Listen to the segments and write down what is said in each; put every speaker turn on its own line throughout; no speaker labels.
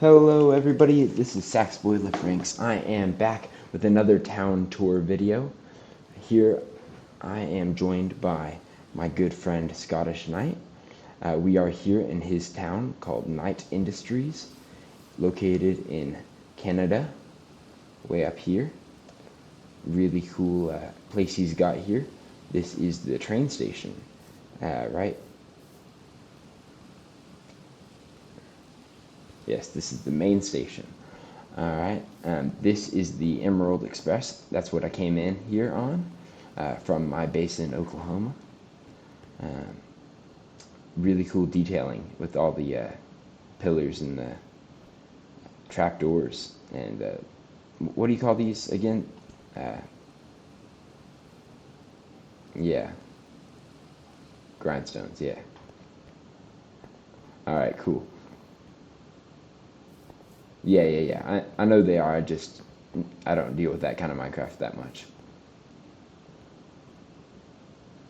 Hello everybody, this is Saxboy Lifrinks. I am back with another town tour video. Here I am joined by my good friend Scottish Knight. We are here in his town called Knight Industries, located in Canada, way up here. Really cool place he's got here. This is the train station, right? Yes, this is the main station. Alright, this is the Emerald Express. That's what I came in here on from my base in Oklahoma. Really cool detailing with all the pillars and the trapdoors and what do you call these again? Yeah, grindstones, yeah. Alright, cool. Yeah. I know they are. I don't deal with that kind of Minecraft that much.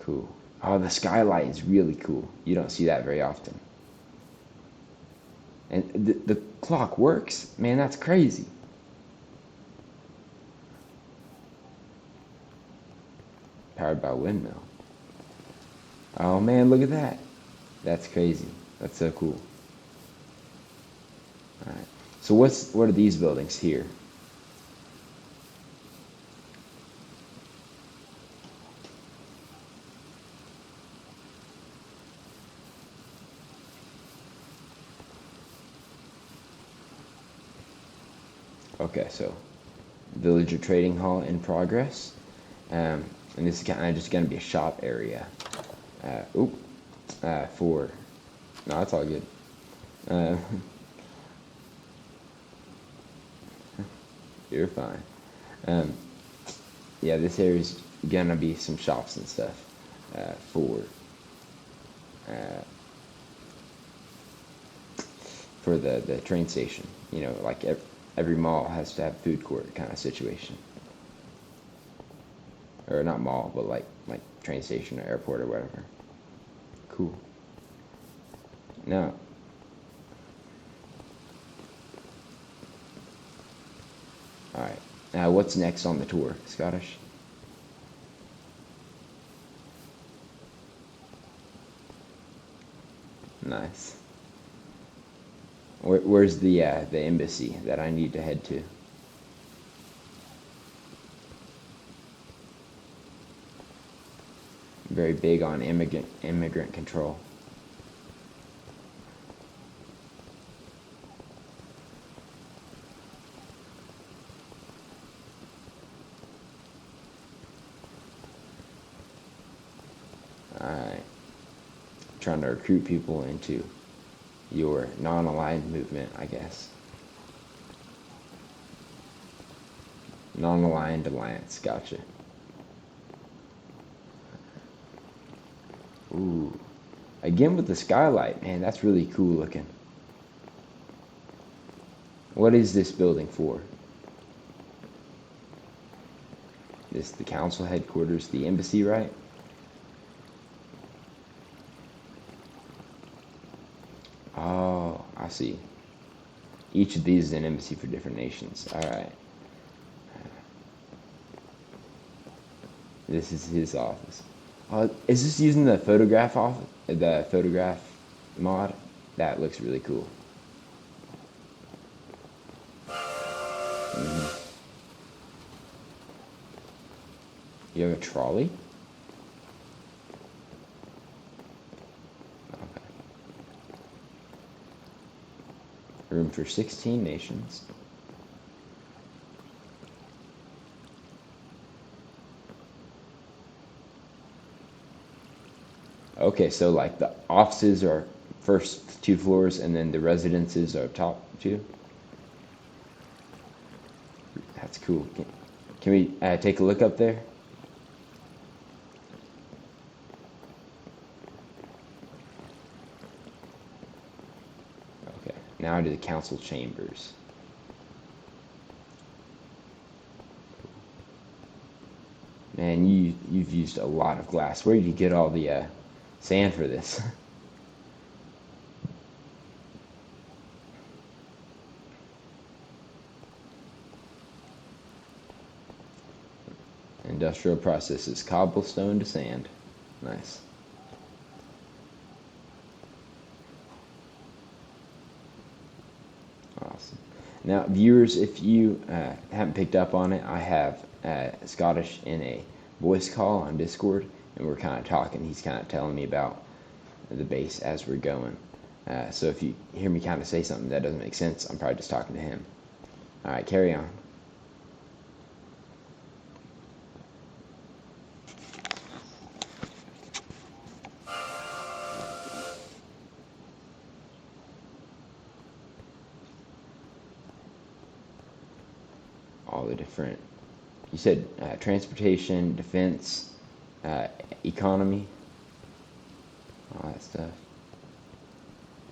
Cool. Oh, the skylight is really cool. You don't see that very often. And the clock works. Man, that's crazy. Powered by a windmill. Oh man, look at that. That's crazy. That's so cool. Alright. So what are these buildings here? Okay, so villager trading hall in progress. And this is kind of just going to be a shop area. For no, that's all good. You're fine. Yeah, this area is gonna be some shops and stuff for the train station. You know, like every mall has to have food court kind of situation, or not mall, but like train station or airport or whatever. Cool. Now. Alright, now what's next on the tour, Scottish? Nice. Where's the embassy that I need to head to? Very big on immigrant control. Alright. Trying to recruit people into your non-aligned movement, I guess. Non-aligned alliance, gotcha. Ooh. Again with the skylight, man, that's really cool looking. What is this building for? This is the council headquarters, the embassy, right? Oh, I see. Each of these is an embassy for different nations. Alright. This is his office. Is this using the photograph mod? That looks really cool. You have a trolley? Okay. Room for 16 nations. Okay, so like the offices are first 2 floors and then the residences are top 2? That's cool. Can we take a look up there? Okay, now to the council chambers. Man, you've used a lot of glass. Where did you get all the sand for this? Industrial processes, cobblestone to sand. Nice. Awesome. Now, viewers, if you haven't picked up on it, I have Scottish in a voice call on Discord, and we're kind of talking. He's kind of telling me about the base as we're going. So if you hear me kind of say something that doesn't make sense, I'm probably just talking to him. All right, carry on. All the different, you said transportation, defense, economy, all that stuff.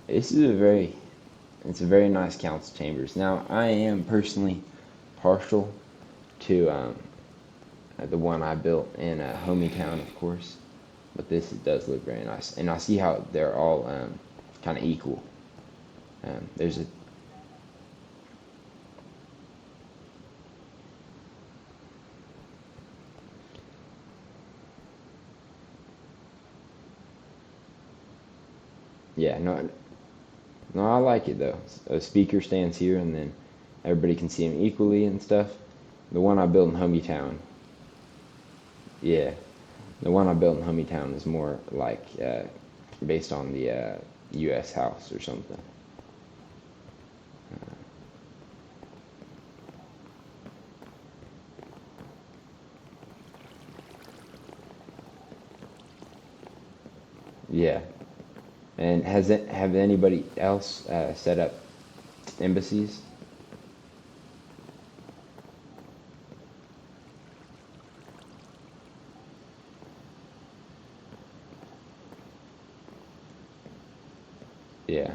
This is it's a very nice council chambers. Now, I am personally partial to the one I built in Hometown, of course, but this does look very nice, and I see how they're all kind of equal. There's a yeah, no, I like it though. A speaker stands here, and then everybody can see him equally and stuff. The one I built in Hometown, yeah, the one I built in Hometown is more like based on the U.S. House or something. Yeah. And have anybody else set up embassies? Yeah.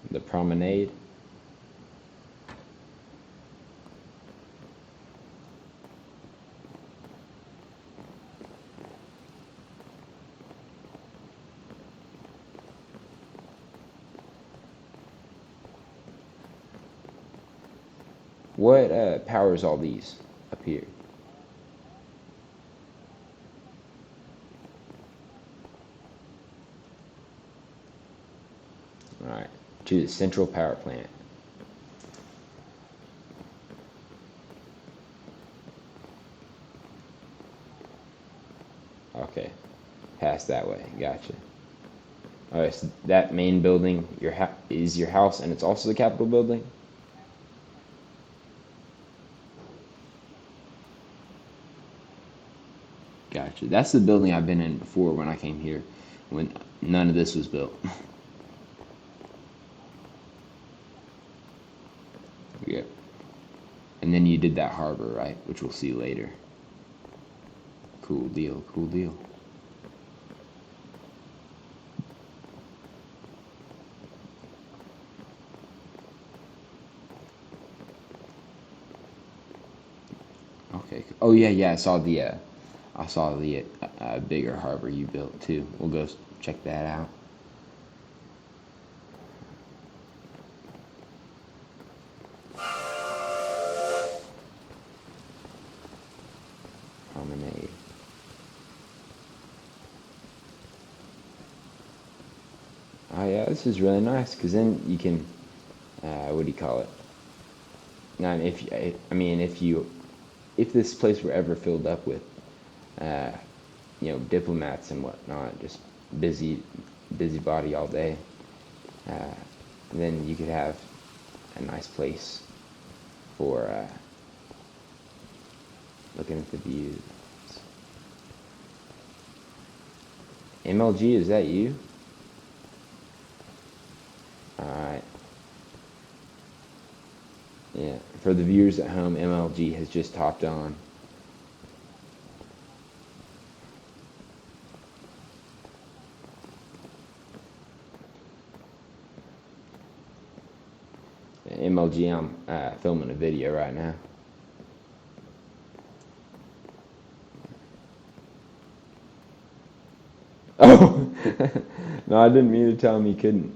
The promenade. What powers all these up here? Alright, to the central power plant. Okay, past that way, gotcha. Alright, so that main building is your house, and it's also the Capitol building? Gotcha. That's the building I've been in before when I came here, when none of this was built. Yep. And then you did that harbor, right? Which we'll see later. Cool deal, cool deal. Okay. Oh yeah, I saw the bigger harbor you built too. We'll go check that out. Promenade. Oh yeah, this is really nice because then you can, what do you call it? Now, if this place were ever filled up with uh, diplomats and whatnot, just busybody all day, uh, then you could have a nice place for looking at the views. MLG, is that you? Alright. Yeah, for the viewers at home, MLG has just hopped on. MLG, I'm filming a video right now. Oh, No, I didn't mean to tell him he couldn't.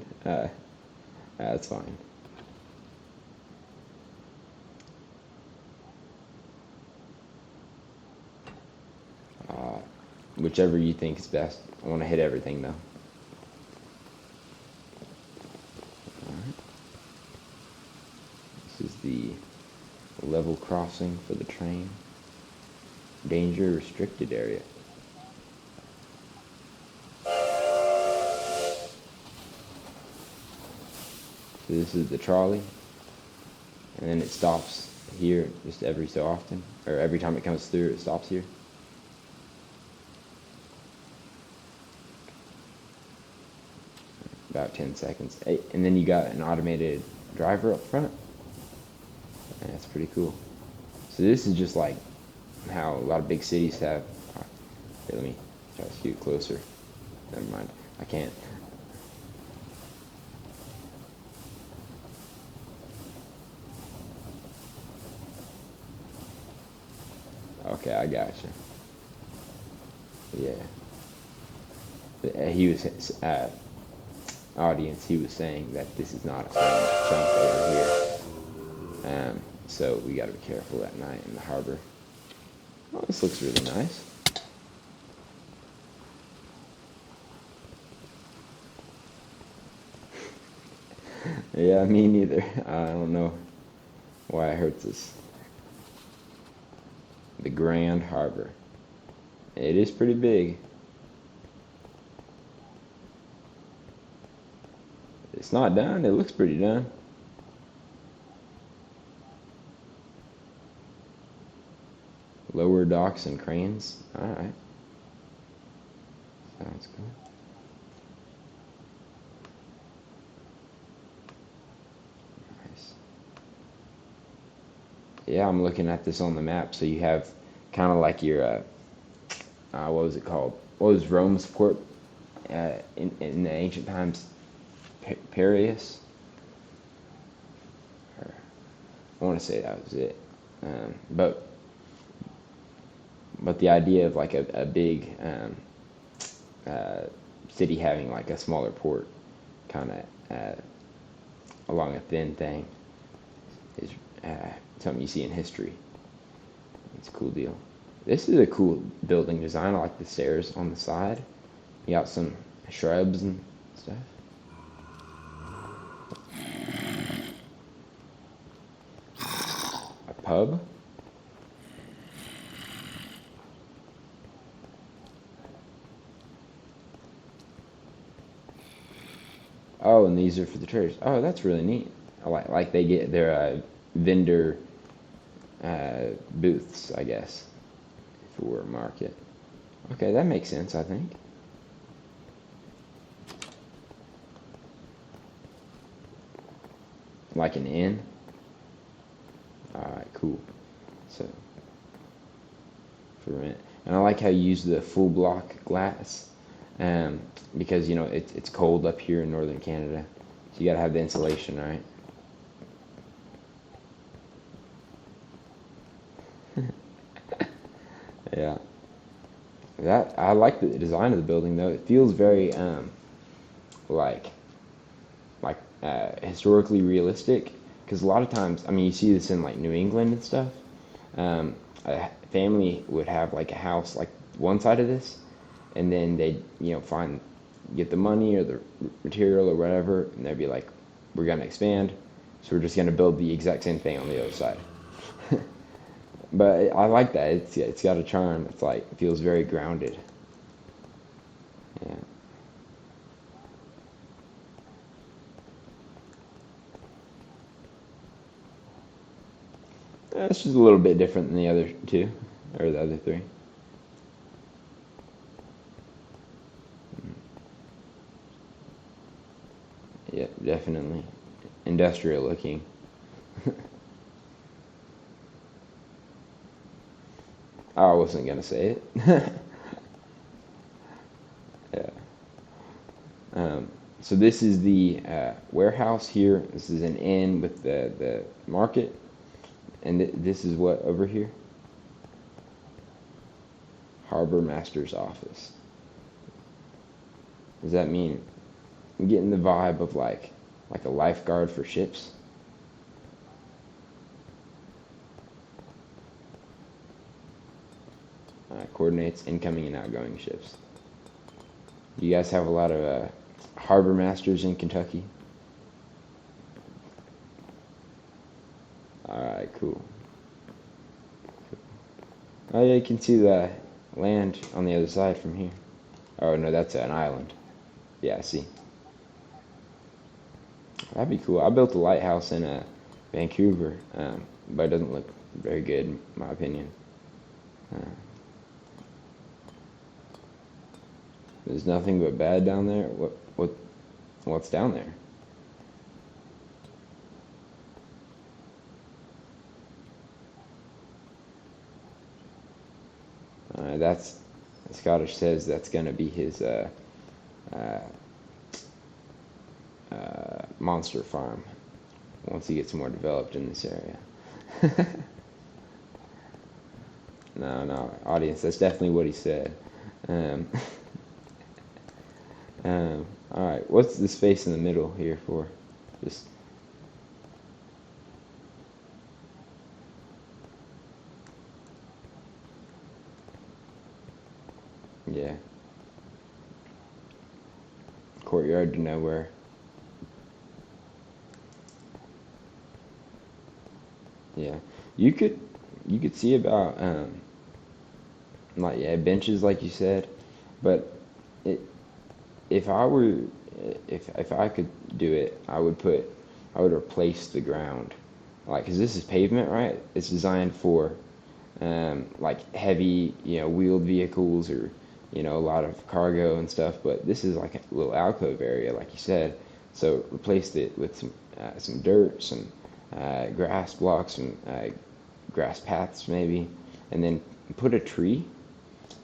That's fine. Whichever you think is best. I want to hit everything though. Alright. This is the level crossing for the train. Danger restricted area. So this is the trolley, and then it stops here just every so often, or every time it comes through it stops here. About 10 seconds. And then you got an automated driver up front. And that's pretty cool. So this is just like how a lot of big cities have. Here, let me try to scoot closer. Never mind, I can't. Okay, I gotcha. Yeah. He was audience. He was saying that this is not a chunk over here. So we got to be careful at night in the harbor. Oh, this looks really nice. Yeah, me neither. I don't know why it hurts us. The Grand Harbor. It is pretty big. It's not done. It looks pretty done. Lower docks and cranes. Alright. Sounds good. Nice. Yeah, I'm looking at this on the map. So you have kind of like your, what was it called? What was Rome's port in the ancient times? Piraeus? I want to say that was it. But the idea of like a big city having like a smaller port kind of along a thin thing is something you see in history. It's a cool deal. This is a cool building design. I like the stairs on the side. You got some shrubs and stuff. A pub? Oh, and these are for the traders. Oh, that's really neat. I like they get their vendor booths, I guess, for a market. Okay, that makes sense, I think. Like an inn. Alright, cool. So, for rent. And I like how you use the full block glass. Because, you know, it's cold up here in northern Canada. So you gotta have the insulation, right? Yeah. I like the design of the building though. It feels very like historically realistic, because a lot of times, I mean, you see this in like New England and stuff. A family would have like a house like one side of this, and then they'd, you know, get the money or the material or whatever, and they'd be like, we're gonna expand, so we're just gonna build the exact same thing on the other side. But I like that. It's got a charm. It's like, it feels very grounded. Yeah. It's just a little bit different than the other two, or the other three. Yeah, definitely. Industrial looking. I wasn't gonna say it. Yeah. So this is the warehouse here. This is an inn with the market. And this is what over here? Harbor Master's office. Does that mean I'm getting the vibe of like a lifeguard for ships? Coordinates incoming and outgoing ships. You guys have a lot of harbor masters in Kentucky? Alright, cool. Oh yeah, you can see the land on the other side from here. Oh no, that's an island. Yeah, I see. That'd be cool. I built a lighthouse in Vancouver, but it doesn't look very good in my opinion. There's nothing but bad down there. What's down there? That's Scottish says that's gonna be his monster farm once he gets more developed in this area. No, audience, that's definitely what he said. Um, all right, what's the space in the middle here for? Just yeah, courtyard to nowhere. Yeah, you could see about like yeah benches like you said, but it if I were if I could do it, I would replace the ground, like because this is pavement, right? It's designed for like heavy, wheeled vehicles or a lot of cargo and stuff. But this is like a little alcove area, like you said. So replaced it with some dirt, some grass blocks, some grass paths maybe, and then put a tree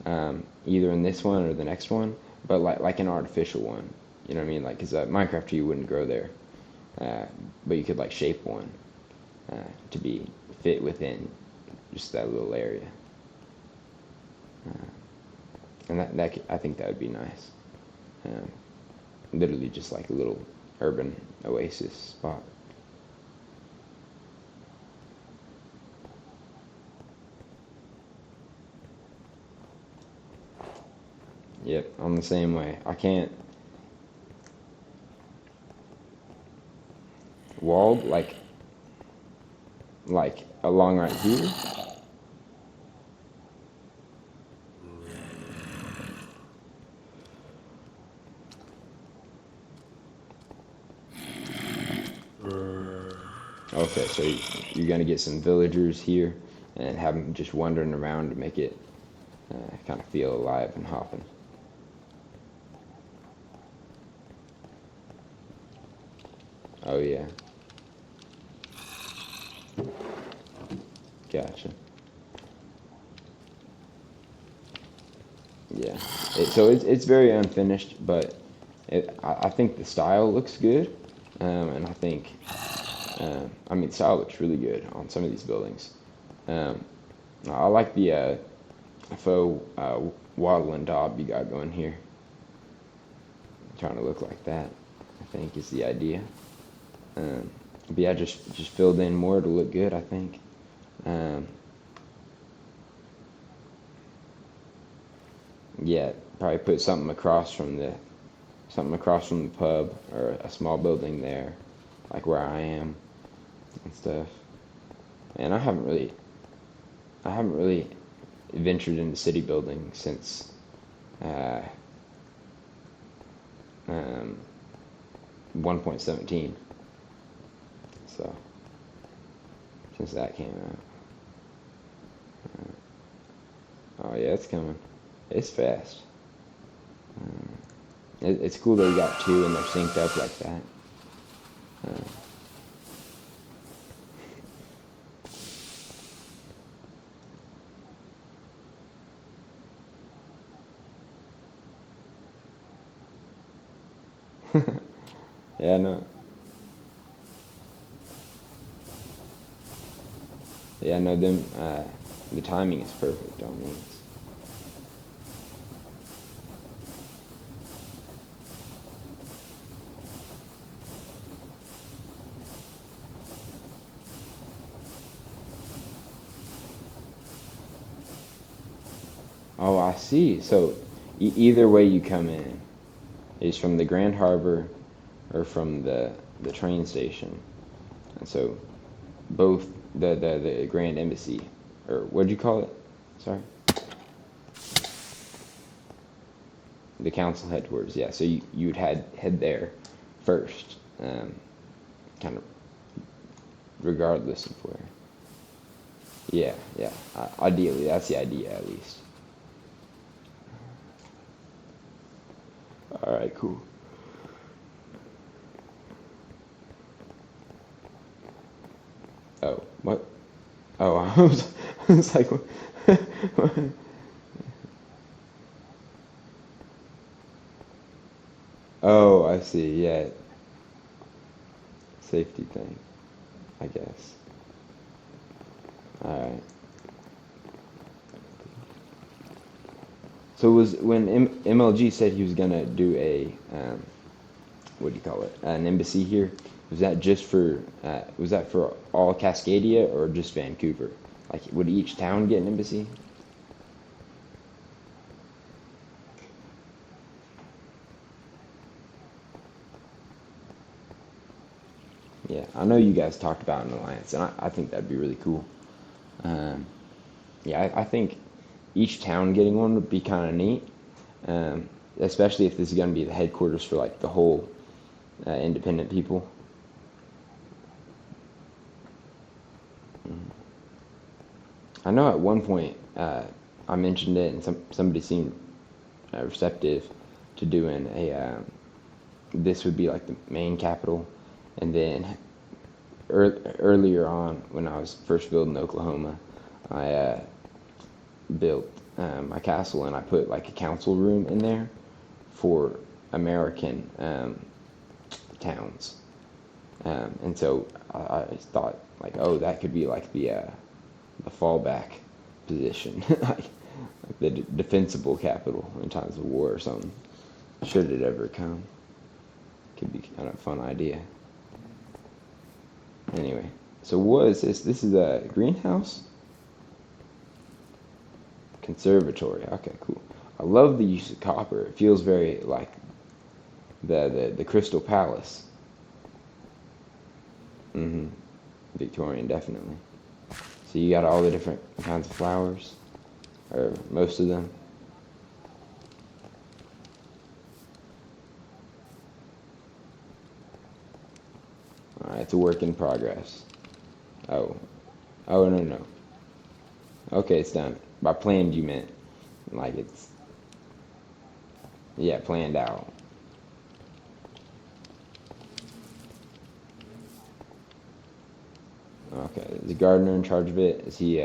either in this one or the next one, but like an artificial one. You know what I mean? Like, because Minecraft tree wouldn't grow there, but you could like shape one to be fit within just that little area. And I think that would be nice. Um, Literally just like a little urban oasis spot. Yep, I'm the same way. I can't walled like along right here. Okay, so you're gonna get some villagers here and have them just wandering around to make it kind of feel alive and hopping. Oh yeah, gotcha. Yeah, so it's very unfinished, but I think the style looks good, and I think I mean the style looks really good on some of these buildings. Um, I like the faux wattle and daub you got going here. Trying to look like that, I think, is the idea. But yeah, just filled in more to look good, I think. Um, yeah, probably put something across from the pub or a small building there, like where I am and stuff. And I haven't really ventured into city building since uh, 1.17. So since that came out. Oh yeah, it's coming. It's fast. It's cool that you got two and they're synced up like that. Yeah, no. Yeah, no. Them. The timing is perfect on these. Oh, I see. So either way you come in is from the Grand Harbor or from the train station. And so both the Grand Embassy, or what did you call it? Sorry? The council headquarters, yeah. So you'd head there first, kind of regardless of where. Yeah, yeah. Ideally, that's the idea at least. All right, cool. Oh, what? Oh, I was like, oh, I see. Yeah, safety thing, I guess. All right. So was when MLG said he was gonna do a what do you call it? An embassy here. Was that just for was that for all Cascadia or just Vancouver? Like, would each town get an embassy? Yeah, I know you guys talked about an alliance, and I think that'd be really cool. Um, yeah, I think each town getting one would be kind of neat, especially if this is going to be the headquarters for like the whole independent people. I know at one point I mentioned it, and somebody seemed receptive to doing a. This would be like the main capital, and then earlier on when I was first building Oklahoma, I built my castle and I put like a council room in there for American towns, and so I thought like, oh, that could be like the fallback position, like the defensible capital in times of war or something. Should it ever come, could be kind of a fun idea. Anyway, so what is this? This is a greenhouse? Conservatory. Okay, cool. I love the use of copper. It feels very like the Crystal Palace. Mm-hmm. Victorian, definitely. So you got all the different kinds of flowers, or most of them. All right, it's a work in progress. Oh, oh no no. Okay, it's done. By planned, you meant like it's yeah planned out. Okay, is the gardener in charge of it? Is he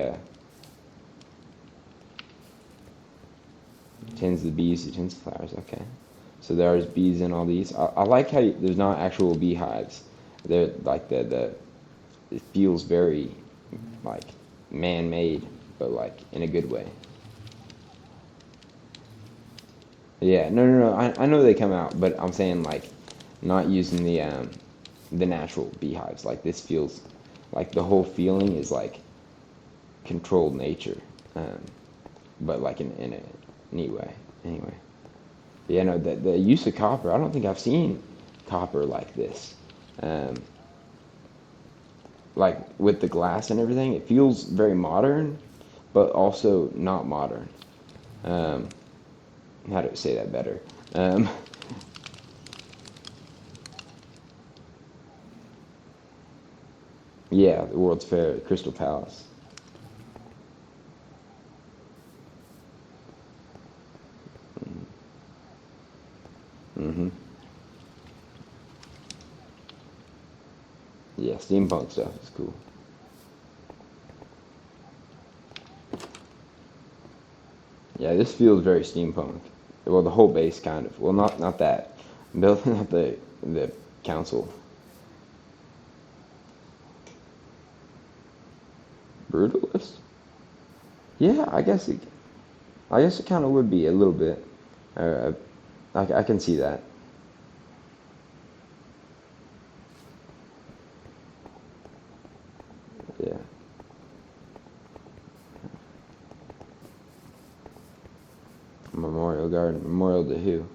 tends the bees? He tends the flowers. Okay, so there's bees in all these. I like how there's not actual beehives. They're like the it feels very like man-made, but like in a good way. Yeah, no, no, no. I know they come out, but I'm saying like not using the natural beehives. Like this feels like the whole feeling is like controlled nature, um, but like in a neat way. Anyway, yeah, no, the use of copper. I don't think I've seen copper like this. Um, like with the glass and everything, it feels very modern, but also not modern. Um, how to say that better? Um, yeah, the World's Fair, Crystal Palace. Hmm. Yeah, steampunk stuff is cool. Yeah, this feels very steampunk. Well, the whole base kind of. Well, not that. Building up the council. Brutalist? Yeah, I guess it kind of would be a little bit. Uh, I can see that. Yeah. Memorial Garden. Memorial to who?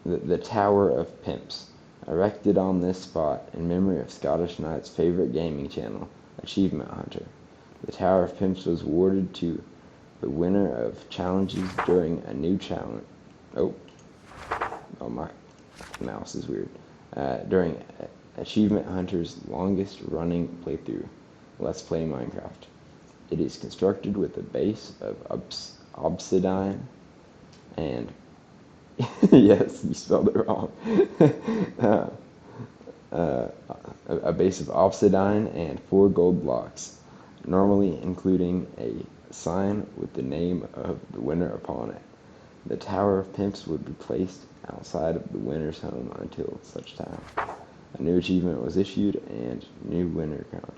The Tower of Pimps, erected on this spot in memory of Scottish Knight's favorite gaming channel, Achievement Hunter. The Tower of Pimps was awarded to the winner of challenges during a new challenge. Oh, my mouse is weird. During Achievement Hunter's longest running playthrough, Let's Play Minecraft. It is constructed with a base of obsidian and yes, you spelled it wrong. A base of obsidian and 4 gold blocks, normally including a sign with the name of the winner upon it. The Tower of Pimps would be placed outside of the winner's home until such time a new achievement was issued and new winner crowned.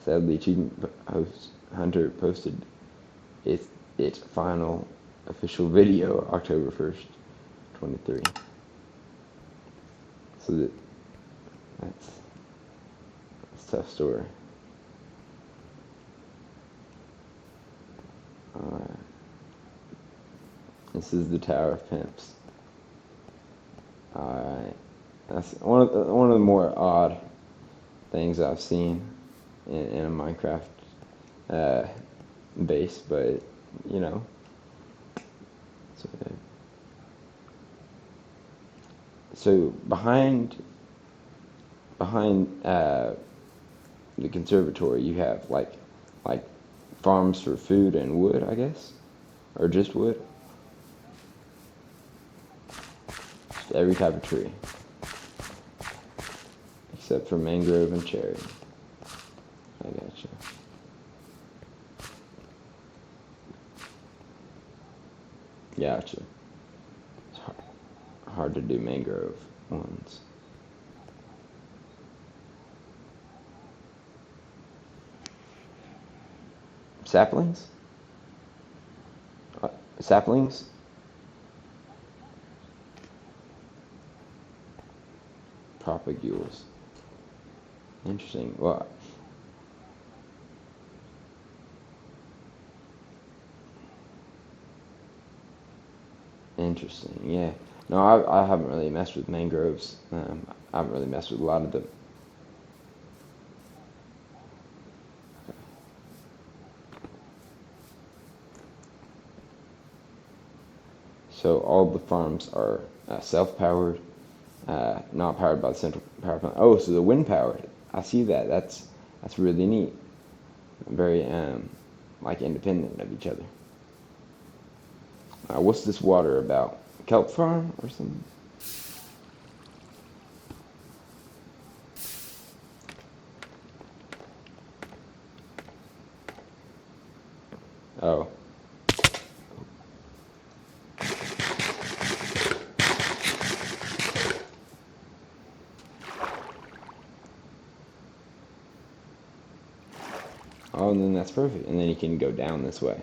Sadly, Achievement Hunter posted its final official video October 1st. 23. So that's a tough story. Alright. This is the Tower of Pimps. Alright. That's one of the more odd things I've seen in a Minecraft base, but you know. So behind the conservatory, you have like farms for food and wood, I guess, or just wood. Just every type of tree, except for mangrove and cherry. I gotcha. Gotcha. Hard to do mangrove ones. Saplings? Saplings? Propagules. Interesting. Well, interesting. Yeah. No, I haven't really messed with mangroves. I haven't really messed with a lot of them. So all the farms are self-powered, not powered by the central power plant. Oh, so the wind powered. I see that. That's really neat. Very like independent of each other. What's this water about? Kelp farm or something? Oh. Oh, and then that's perfect. And then you can go down this way.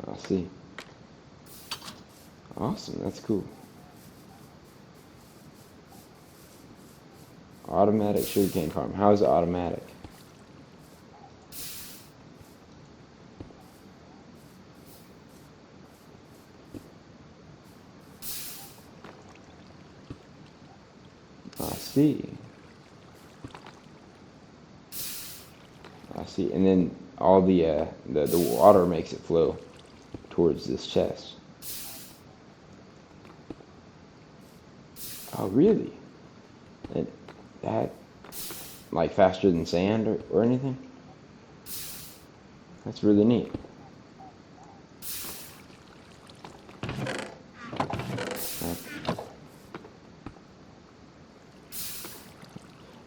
I'll see. Awesome, that's cool. Automatic sugarcane farm. How is it automatic? I see. I see. And then all the water makes it flow towards this chest. Oh, really? And that, like, faster than sand or anything? That's really neat.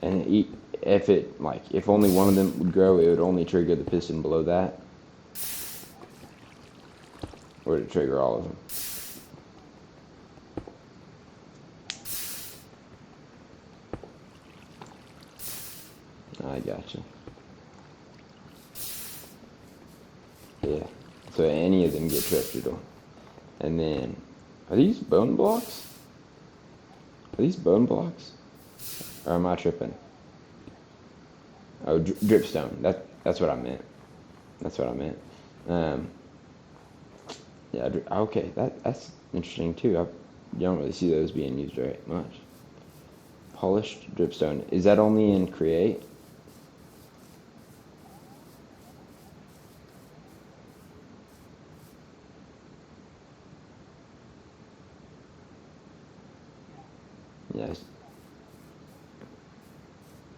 And if only one of them would grow, it would only trigger the piston below that? Or to trigger all of them? I gotcha. Yeah. So any of them get tripped, it'll. And then, Are these bone blocks? Are these bone blocks? Or am I tripping? Oh, dripstone. That's what I meant. That's what I meant. Yeah. Okay. That's interesting too. You don't really see those being used very much. Polished dripstone. Is that only in Create? Yes.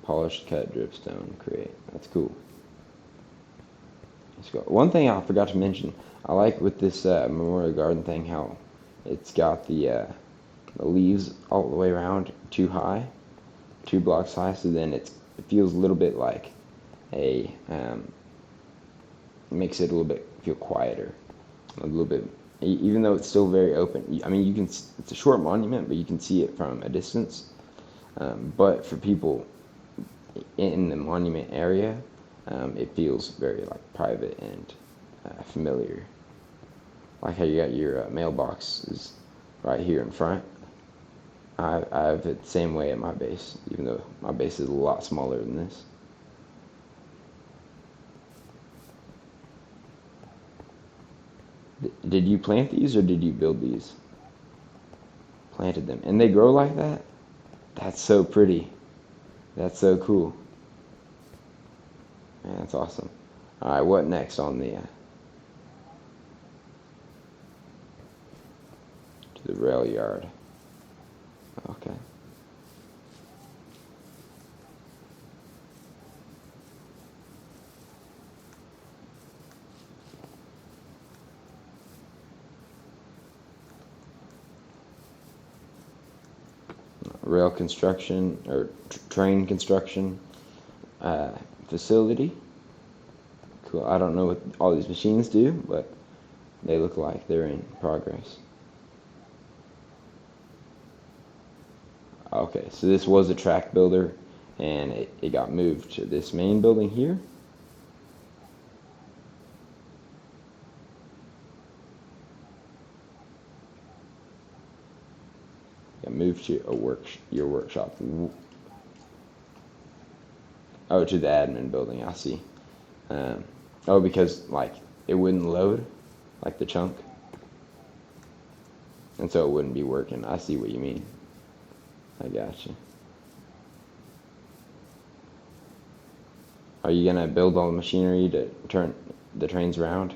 Polished cut dripstone Create. That's cool. Let's go. One thing I forgot to mention, I like with this Memorial Garden thing how it's got the leaves all the way around too high, 2 blocks high, so then it feels a little bit like a makes it a little bit feel quieter, a little bit, even though it's still very open. I mean, it's a short monument, but you can see it from a distance. But for people in the monument area, it feels very like private and familiar. Like how you got your mailboxes right here in front. I have it the same way at my base, even though my base is a lot smaller than this. Did you plant these or did you build these? Planted them. And they grow like that? That's so pretty. That's so cool. Man, that's awesome. Alright, what next on the to the rail yard? Okay. Rail construction or train construction facility. Cool. I don't know what all these machines do, but they look like they're in progress. Okay, so this was a track builder, and it got moved to this main building here. Got moved to your workshop. Oh, to the admin building. I see. Oh, because like it wouldn't load, like the chunk, and so it wouldn't be working. I see what you mean. I got you. Are you gonna build all the machinery to turn the trains around?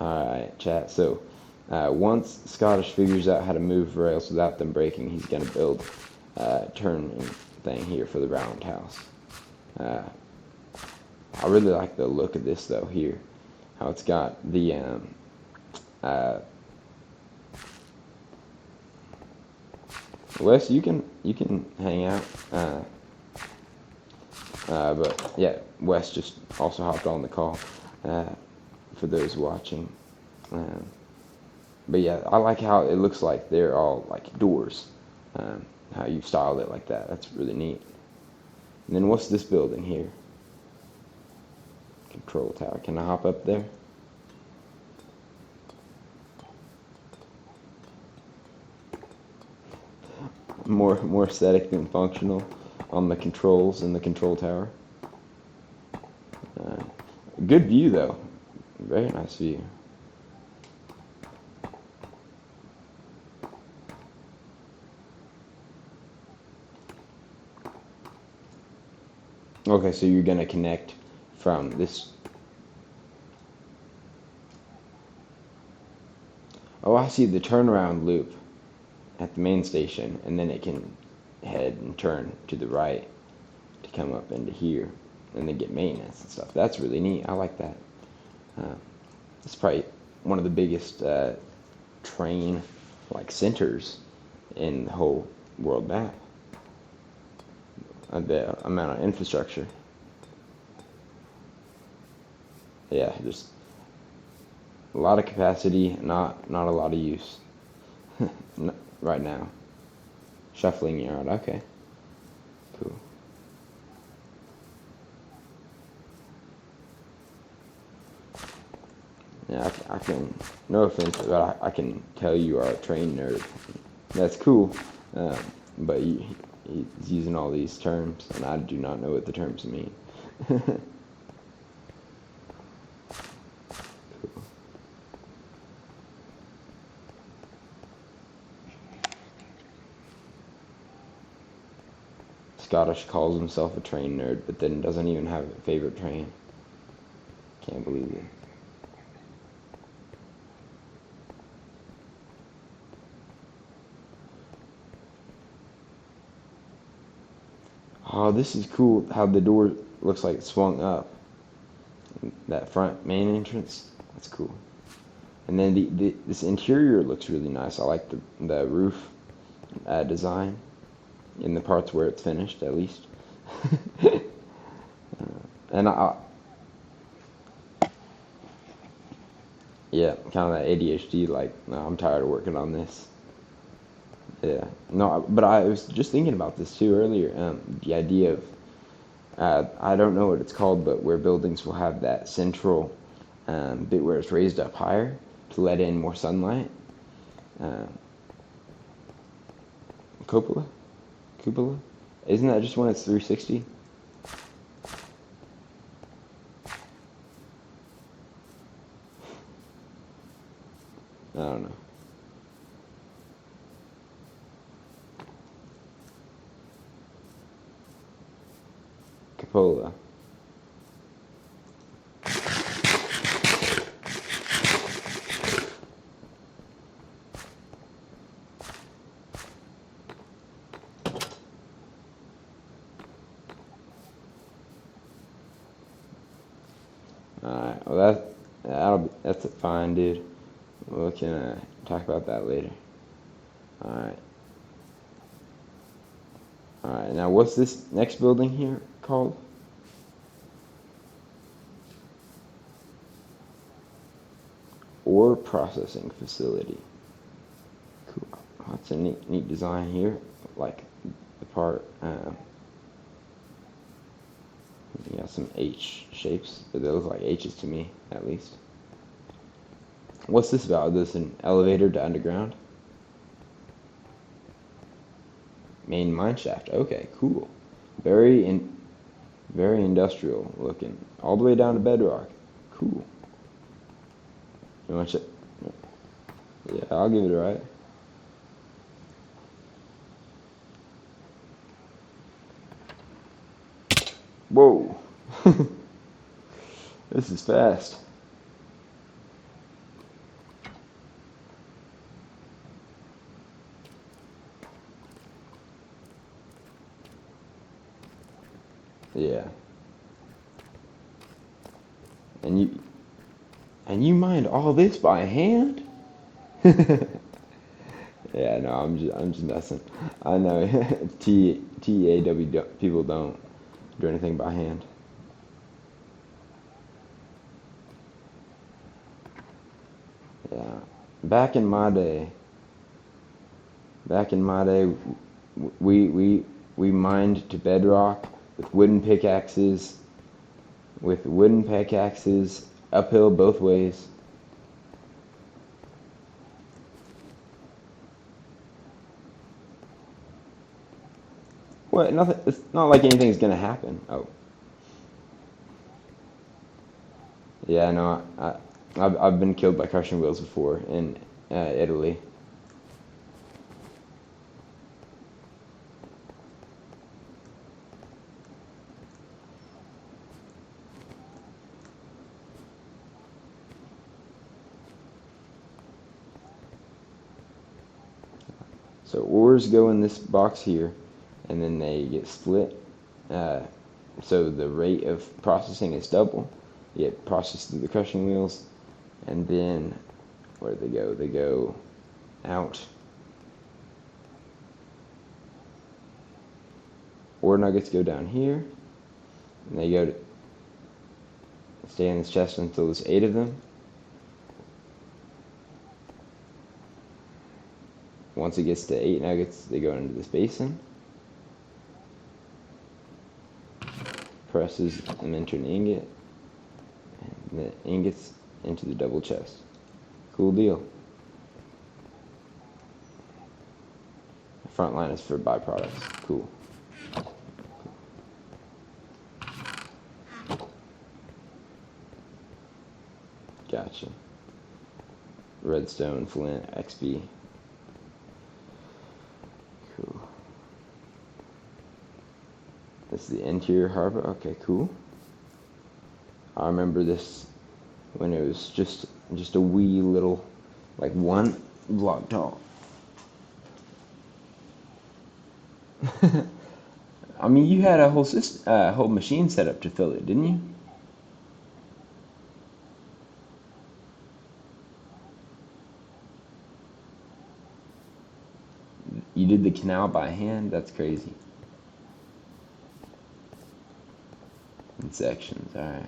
Alright, chat. So, once Scottish figures out how to move rails without them breaking, he's gonna build a turning thing here for the roundhouse. I really like the look of this though here. How it's got the Wes, you can hang out. But yeah, Wes just also hopped on the call for those watching. But yeah, I like how it looks like they're all like doors. How you styled it like that. That's really neat. And then what's this building here? Control tower. Can I hop up there? More aesthetic than functional on the controls in the control tower. Good view though. Very nice view. Okay, so you're gonna connect from this. Oh, I see the turnaround loop at the main station, and then it can head and turn to the right to come up into here, and then get maintenance and stuff. That's really neat. I like that. It's probably one of the biggest train like centers in the whole world map. The amount of infrastructure. Yeah, just a lot of capacity, not a lot of use right now. Shuffling yard, okay, cool. Yeah, I can, no offense, but I can tell you are a train nerd. That's cool, but he's using all these terms, and I do not know what the terms mean. Cool. Scottish calls himself a train nerd, but then doesn't even have a favorite train. Can't believe it. Oh, this is cool how the door looks like it swung up. That front main entrance, that's cool. And then this interior looks really nice. I like the roof design in the parts where it's finished, at least. And yeah, kind of that ADHD, like, no, I'm tired of working on this. Yeah, no, but I was just thinking about this too earlier. The idea of, I don't know what it's called, but where buildings will have that central bit where it's raised up higher to let in more sunlight. Cupola? Cupola? Isn't that just when it's 360? I don't know. Cupola. Alright, well that's fine, dude. We can talk about that later. Alright. Alright, now what's this next building here called? Ore processing facility. Cool. That's a neat design here. Like the part, you got some H shapes, but they look like H's to me, at least. What's this about? Is this an elevator to underground? Main mine shaft. Okay, cool. Very industrial looking. All the way down to bedrock. Cool. You want to check? Yeah, I'll give it a right. Whoa. This is fast. Yeah. And you mined all this by hand? Yeah, no, I'm just messing. I know TEAW people don't do anything by hand. Yeah. Back in my day, we mined to bedrock with wooden pickaxes, uphill both ways. What? Nothing. It's not like anything's gonna happen. Oh, yeah. No, I've been killed by crushing wheels before in Italy. So ores go in this box here, and then they get split. So the rate of processing is double. You get processed through the crushing wheels, and then where do they go? They go out. Ore nuggets go down here, and they go to stay in this chest until there's 8 of them. Once it gets to 8 nuggets, they go into this basin. Presses them into an ingot. And the ingots into the double chest. Cool deal. The front line is for byproducts. Cool. Gotcha. Redstone, flint, XP. Cool. This is the interior harbor. Okay, cool. I remember this when it was just a wee little, like, one block tall. I mean, you had a whole machine set up to fill it, didn't you? You did the canal by hand? That's crazy. In sections, alright.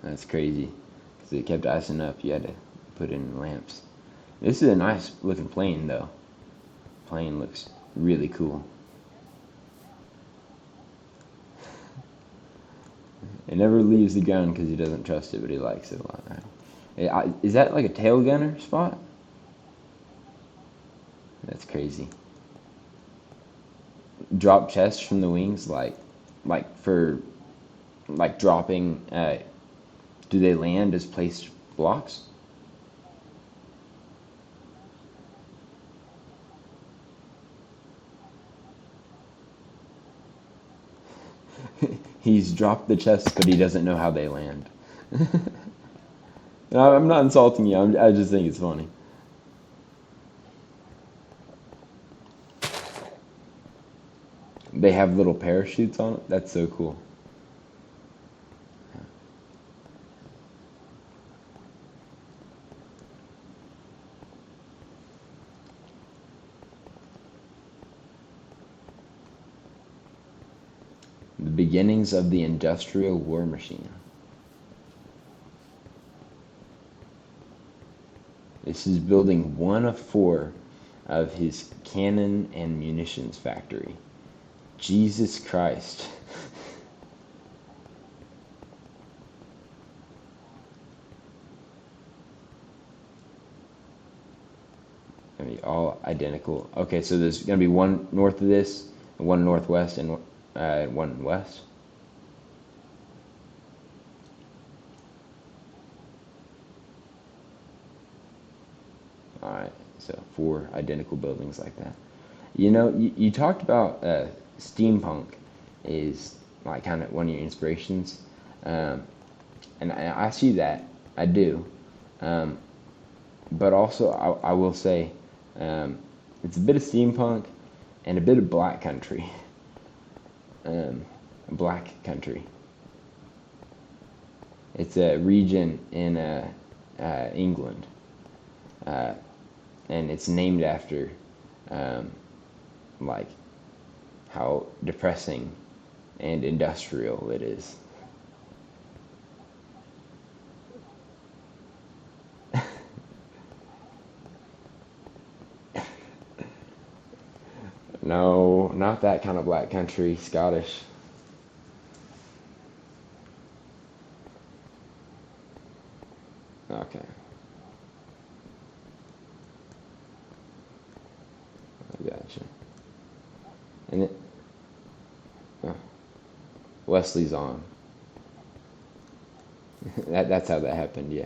That's crazy. Because it kept icing up, you had to put in lamps. This is a nice looking plane, though. Plane looks really cool. It never leaves the ground because he doesn't trust it, but he likes it a lot. Is that like a tail gunner spot? That's crazy. Drop chests from the wings, like for dropping. Do they land as placed blocks? He's dropped the chests, but he doesn't know how they land. I'm not insulting you. I just think it's funny. They have little parachutes on it. That's so cool. The beginnings of the industrial war machine. This is building 1 of 4 of his cannon and munitions factory. Jesus Christ. Gonna be all identical. Okay, so there's gonna be one north of this, and one northwest, and one west. Alright, so 4 identical buildings like that. You know, you talked about steampunk is like kind of one of your inspirations, and I see that. I do. But also, I will say, it's a bit of steampunk and a bit of black country. Black country. It's a region in England, and it's named after like how depressing and industrial it is. No, not that kind of black country, Scottish. Okay, I gotcha. And it, oh, Wesley's on. That's how that happened. Yeah.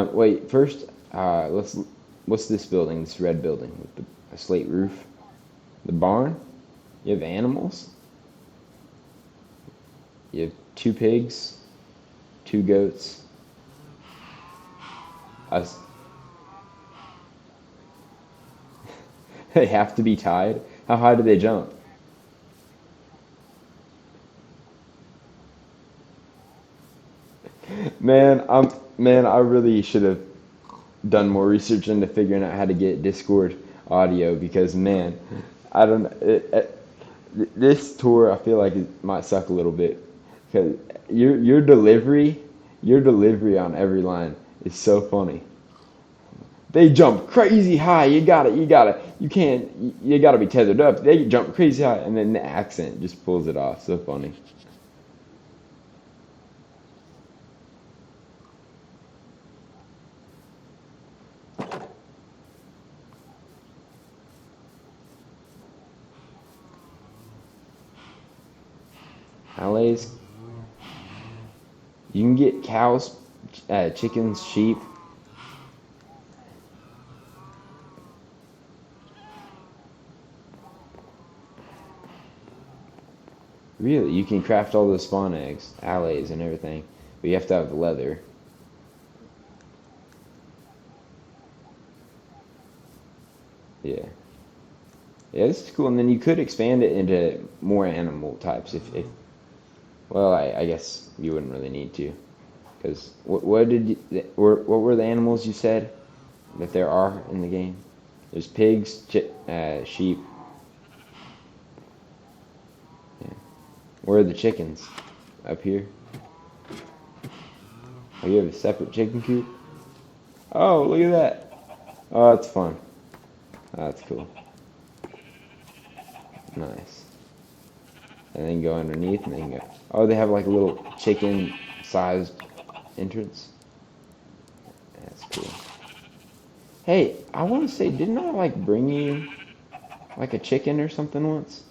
Wait. First, let's. What's this building? This red building with a slate roof. The barn. You have animals. You have 2 pigs, 2 goats. Us. They have to be tied. How high do they jump? Man, I really should have done more research into figuring out how to get Discord audio because man, I don't this tour I feel like it might suck a little bit because your delivery on every line is so funny. they jump crazy high. You gotta, you can't, you gotta be tethered up. They jump crazy high, and then the accent just pulls it off. So funny. Allays. You can get cows, chickens, sheep. Really, you can craft all those spawn eggs, allays, and everything, but you have to have leather. Yeah. Yeah, this is cool, and then you could expand it into more animal types if well, I guess you wouldn't really need to, because what did you, what were the animals you said that there are in the game? There's pigs, sheep. Yeah. Where are the chickens? Up here? Oh, you have a separate chicken coop? Oh, look at that. Oh, that's fun. That's cool. Nice. And then go underneath and then go. Oh, they have like a little chicken sized entrance. That's cool. Hey, I want to say, didn't I like bring you like a chicken or something once?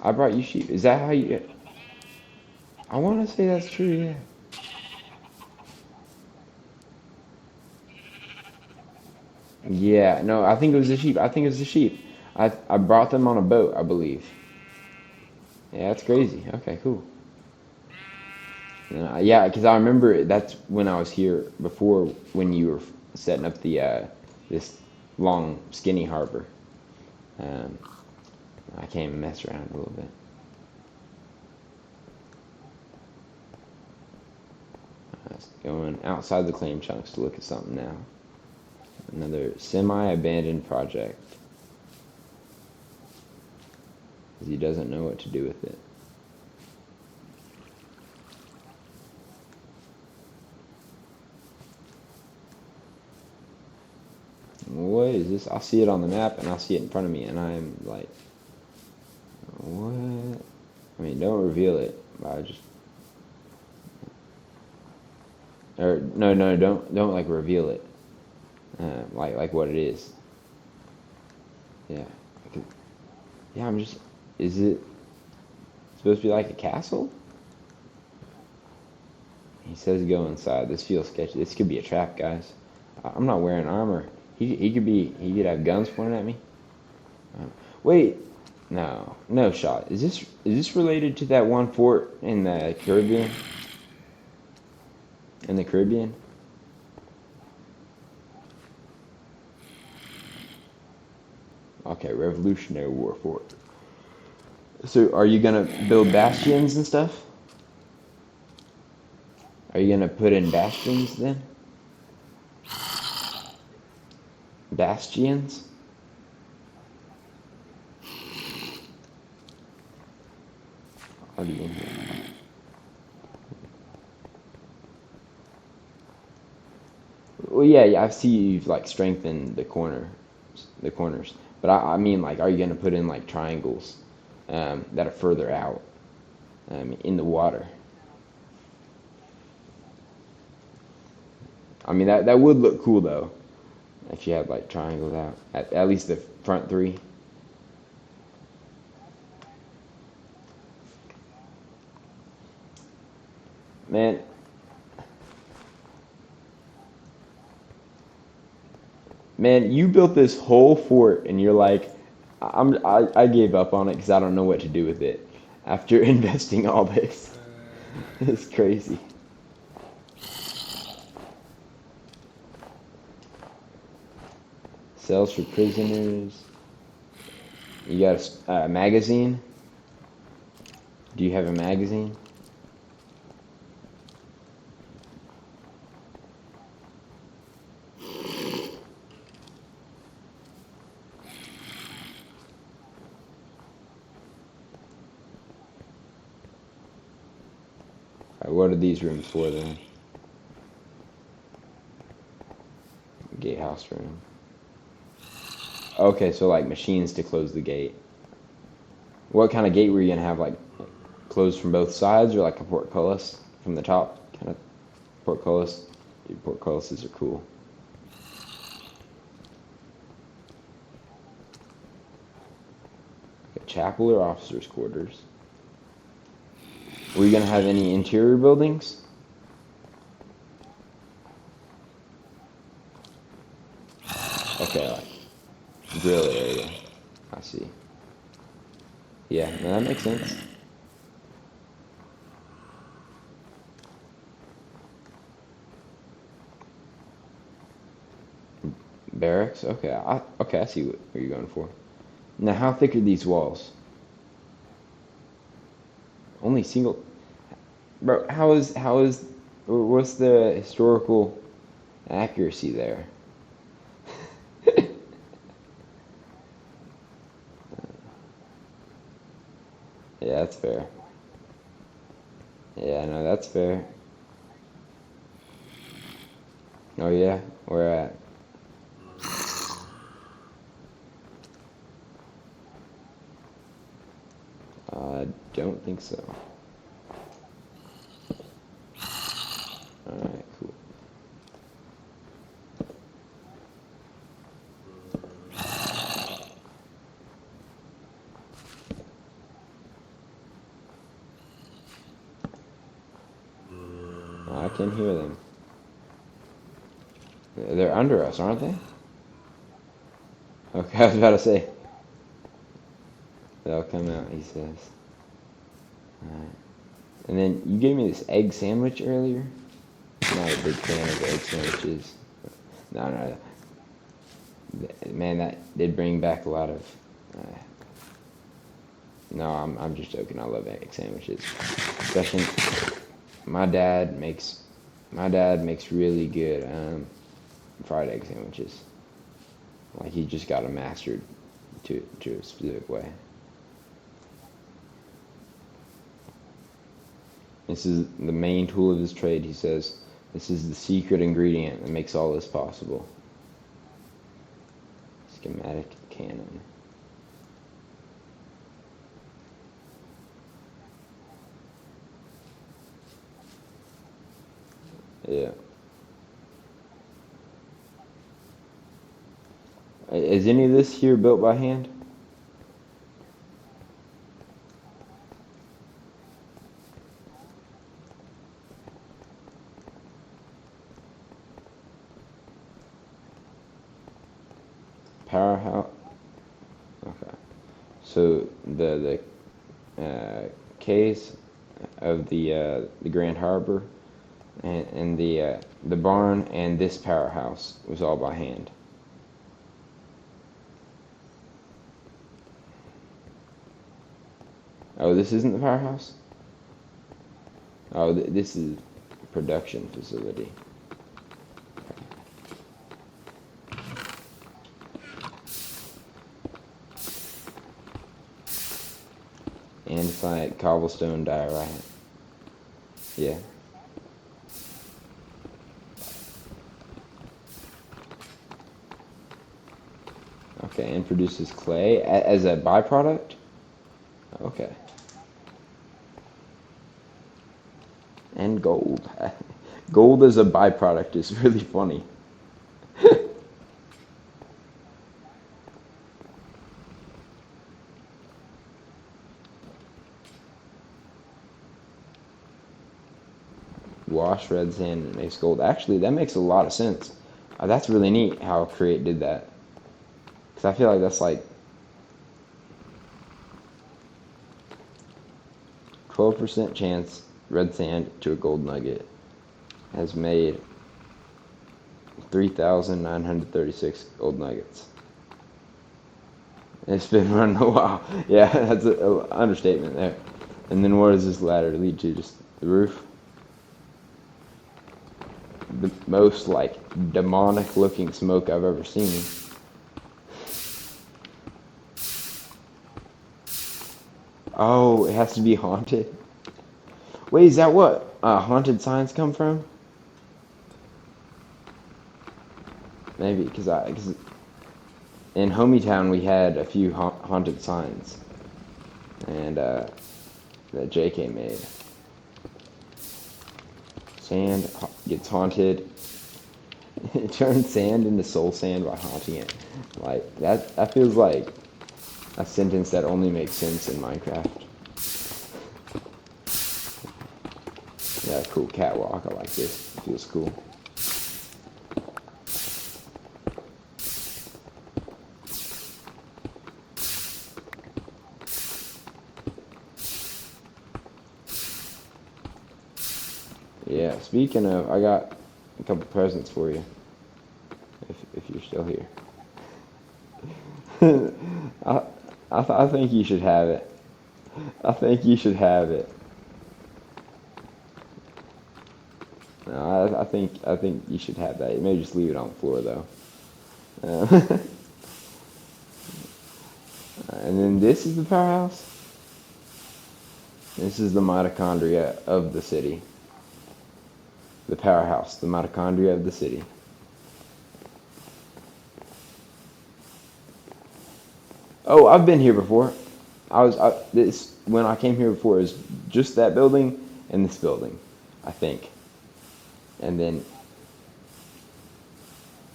I brought you sheep. Is that how you... I want to say that's true, yeah. Yeah, no, I think it was the sheep. I think it was the sheep. I brought them on a boat, I believe. Yeah, that's crazy. Okay, cool. Yeah, because I remember that's when I was here before when you were setting up the this long skinny harbor. Um, I came and messed around a little bit. Going outside the claim chunks to look at something now. Another semi-abandoned project. Because he doesn't know what to do with it. What is this? I'll see it on the map and I'll see it in front of me and I'm like, what? I mean, don't reveal it. I just, or no, don't like reveal it. Like what it is. Yeah. Yeah, I'm just, is it supposed to be like a castle? He says go inside. This feels sketchy. This could be a trap, guys. I'm not wearing armor. He could have guns pointed at me. Wait, no shot. Is this related to that one fort in the Caribbean? In the Caribbean? Okay, Revolutionary War fort. So, are you gonna build bastions and stuff? Are you gonna put in bastions then? Bastions? How do you? Well, yeah, I see you've like strengthened the corners. But I mean, like, are you gonna put in like triangles that are further out in the water? I mean, that would look cool though, if you had like triangles out at least the front three. Man, you built this whole fort, and you're like, I gave up on it because I don't know what to do with it after investing all this. It's crazy. Cells for prisoners. You got a magazine? Do you have a magazine? What are these rooms for then? courthouse room. Okay, so like machines to close the gate. What kind of gate were you gonna have? Like closed from both sides, or like a portcullis from the top? Kind of portcullis. Dude, portcullises are cool. A chapel or officers' quarters. Were you gonna have any interior buildings? Okay, like grill area. I see. Yeah, no, that makes sense. Barracks? Okay, I see what you're going for. Now, how thick are these walls? Only single. Bro, what's the historical accuracy there? Yeah, that's fair. Yeah, no, that's fair. Oh yeah, where at? I don't think so. Alright, cool. I can hear them. They're under us, aren't they? Okay, I was about to say. They'll come out, he says. Alright. And then you gave me this egg sandwich earlier. I'm not a big fan of egg sandwiches. No. Man, that did bring back a lot of. No, I'm just joking. I love egg sandwiches, especially my dad makes really good fried egg sandwiches. Like he just got them mastered to a specific way. This is the main tool of his trade, he says. This is the secret ingredient that makes all this possible. Schematic cannon. Yeah. Is any of this here built by hand? Powerhouse. Okay. So the case of the Grand Harbor and the barn and this powerhouse was all by hand. Oh, this isn't the powerhouse? Oh, this is a production facility. Andesite cobblestone diorite. Yeah. Okay, and produces clay as a byproduct? Okay. And gold. Gold as a byproduct is really funny. Wash red sand and makes gold. Actually, that makes a lot of sense. That's really neat how Create did that. Because I feel like that's like 12% chance red sand to a gold nugget has made 3,936 gold nuggets. It's been running a while. Yeah, that's an understatement there. And then what does this ladder lead to? Just the roof? The most like demonic looking smoke I've ever seen. Oh, it has to be haunted. Wait, is that what haunted signs come from? Maybe because in Hometown we had a few haunted signs, and that JK made. Sand gets haunted. It turns sand into soul sand by haunting it. Like that feels like a sentence that only makes sense in Minecraft. Yeah, cool catwalk. I like this. It feels cool. Yeah, speaking of, I got a couple presents for you, if you're still here. I think you should have it. I think you should have it. No, I think you should have that. Maybe just leave it on the floor though. And then this is the powerhouse. This is the mitochondria of the city. The powerhouse, the mitochondria of the city. Oh, I've been here before. When I came here before, it was just that building and this building, I think, and then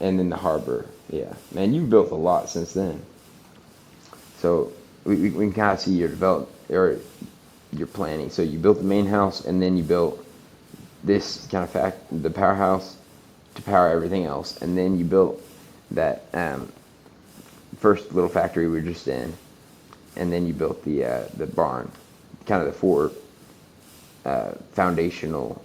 the harbor. Yeah, man, you've built a lot since then. So we can kind of see your or your planning. So you built the main house, and then you built this kind of the powerhouse to power everything else, and then you built that first little factory we were just in, and then you built the barn, kind of the four foundational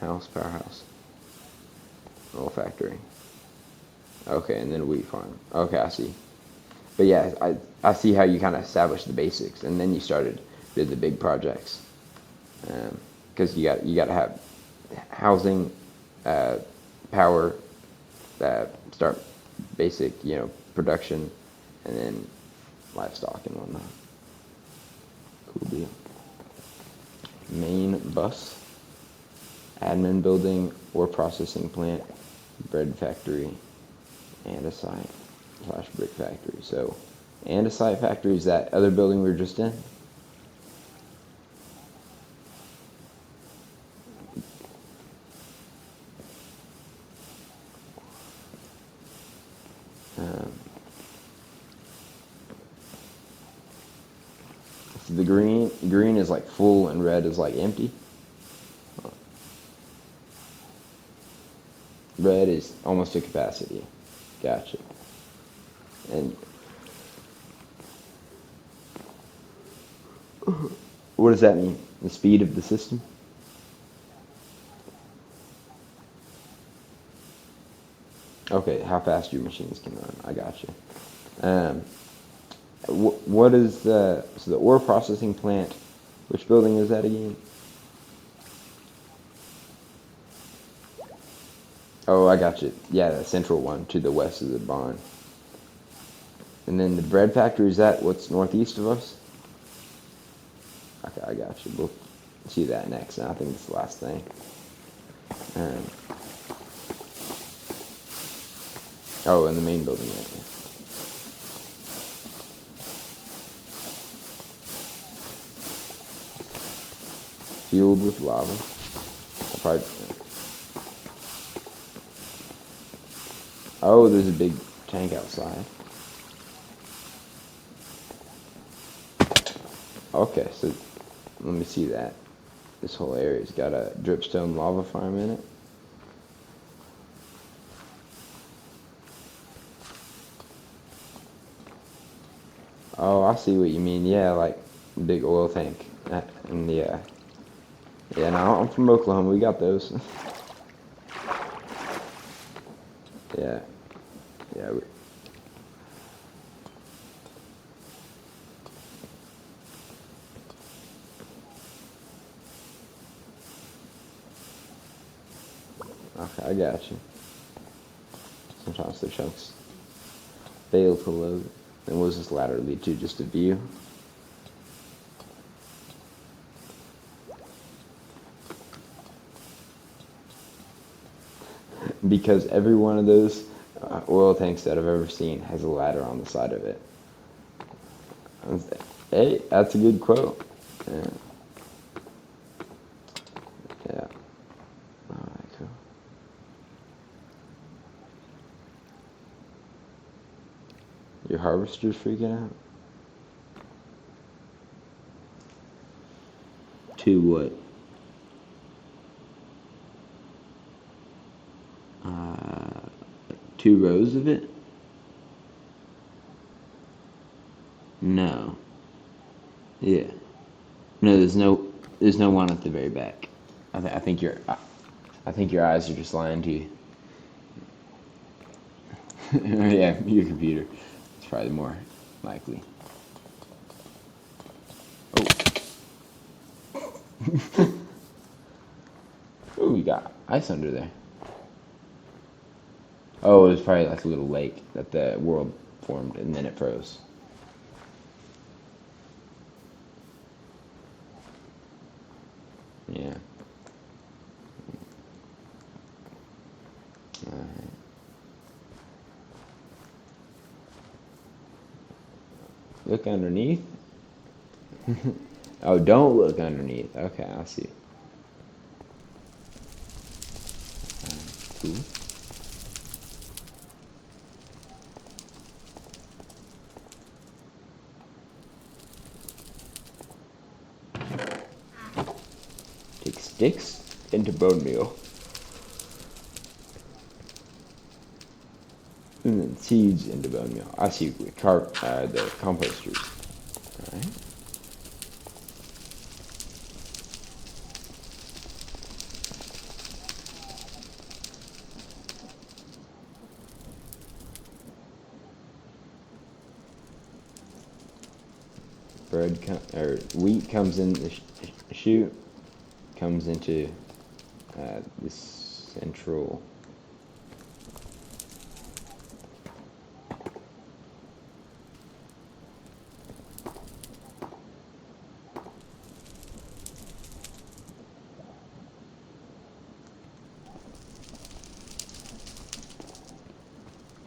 powerhouse, little factory. Okay, and then a wheat farm. Okay, I see. But yeah, I see how you kind of established the basics, and then you did the big projects, because you got to have housing, power, start basic, production, and then livestock and whatnot. Cool deal. Main bus, admin building, ore processing plant, bread factory, andesite / brick factory. So, andesite factory is that other building we were just in. The green is like full and red is like empty. Red is almost to capacity. Gotcha. And what does that mean? The speed of the system? Okay, how fast your machines can run. I gotcha. What is so the ore processing plant? Which building is that again? Oh, I got you. Yeah, the central one to the west of the barn. And then the bread factory, is that what's northeast of us? Okay, I got you. We'll see that next. And I think it's the last thing. Oh, in the main building right there. Fueled with lava. Oh, there's a big tank outside. Okay, so let me see that. This whole area's got a dripstone lava farm in it. Oh, I see what you mean. Yeah, like big oil tank. And yeah. Yeah, no, I'm from Oklahoma. We got those. Yeah. Yeah. Okay, I got you. Sometimes the chunks fail to load. And what does this ladder lead to? Just a view? Because every one of those oil tanks that I've ever seen has a ladder on the side of it. Hey, that's a good quote. Yeah. Yeah. Alright, cool. Your harvester's freaking out? To what? 2 rows of it? No. Yeah. No, there's no one at the very back. I think your eyes are just lying to you. Yeah, your computer. It's probably more likely. Oh. Ooh, we got ice under there. Oh, it was probably like a little lake that the world formed and then it froze. Yeah. Alright. Look underneath? Oh, don't look underneath. Okay, I see. Cool. Take sticks into bone meal. And then seeds into bone meal. I see the composters. Alright. Wheat comes in the chute, comes into this central.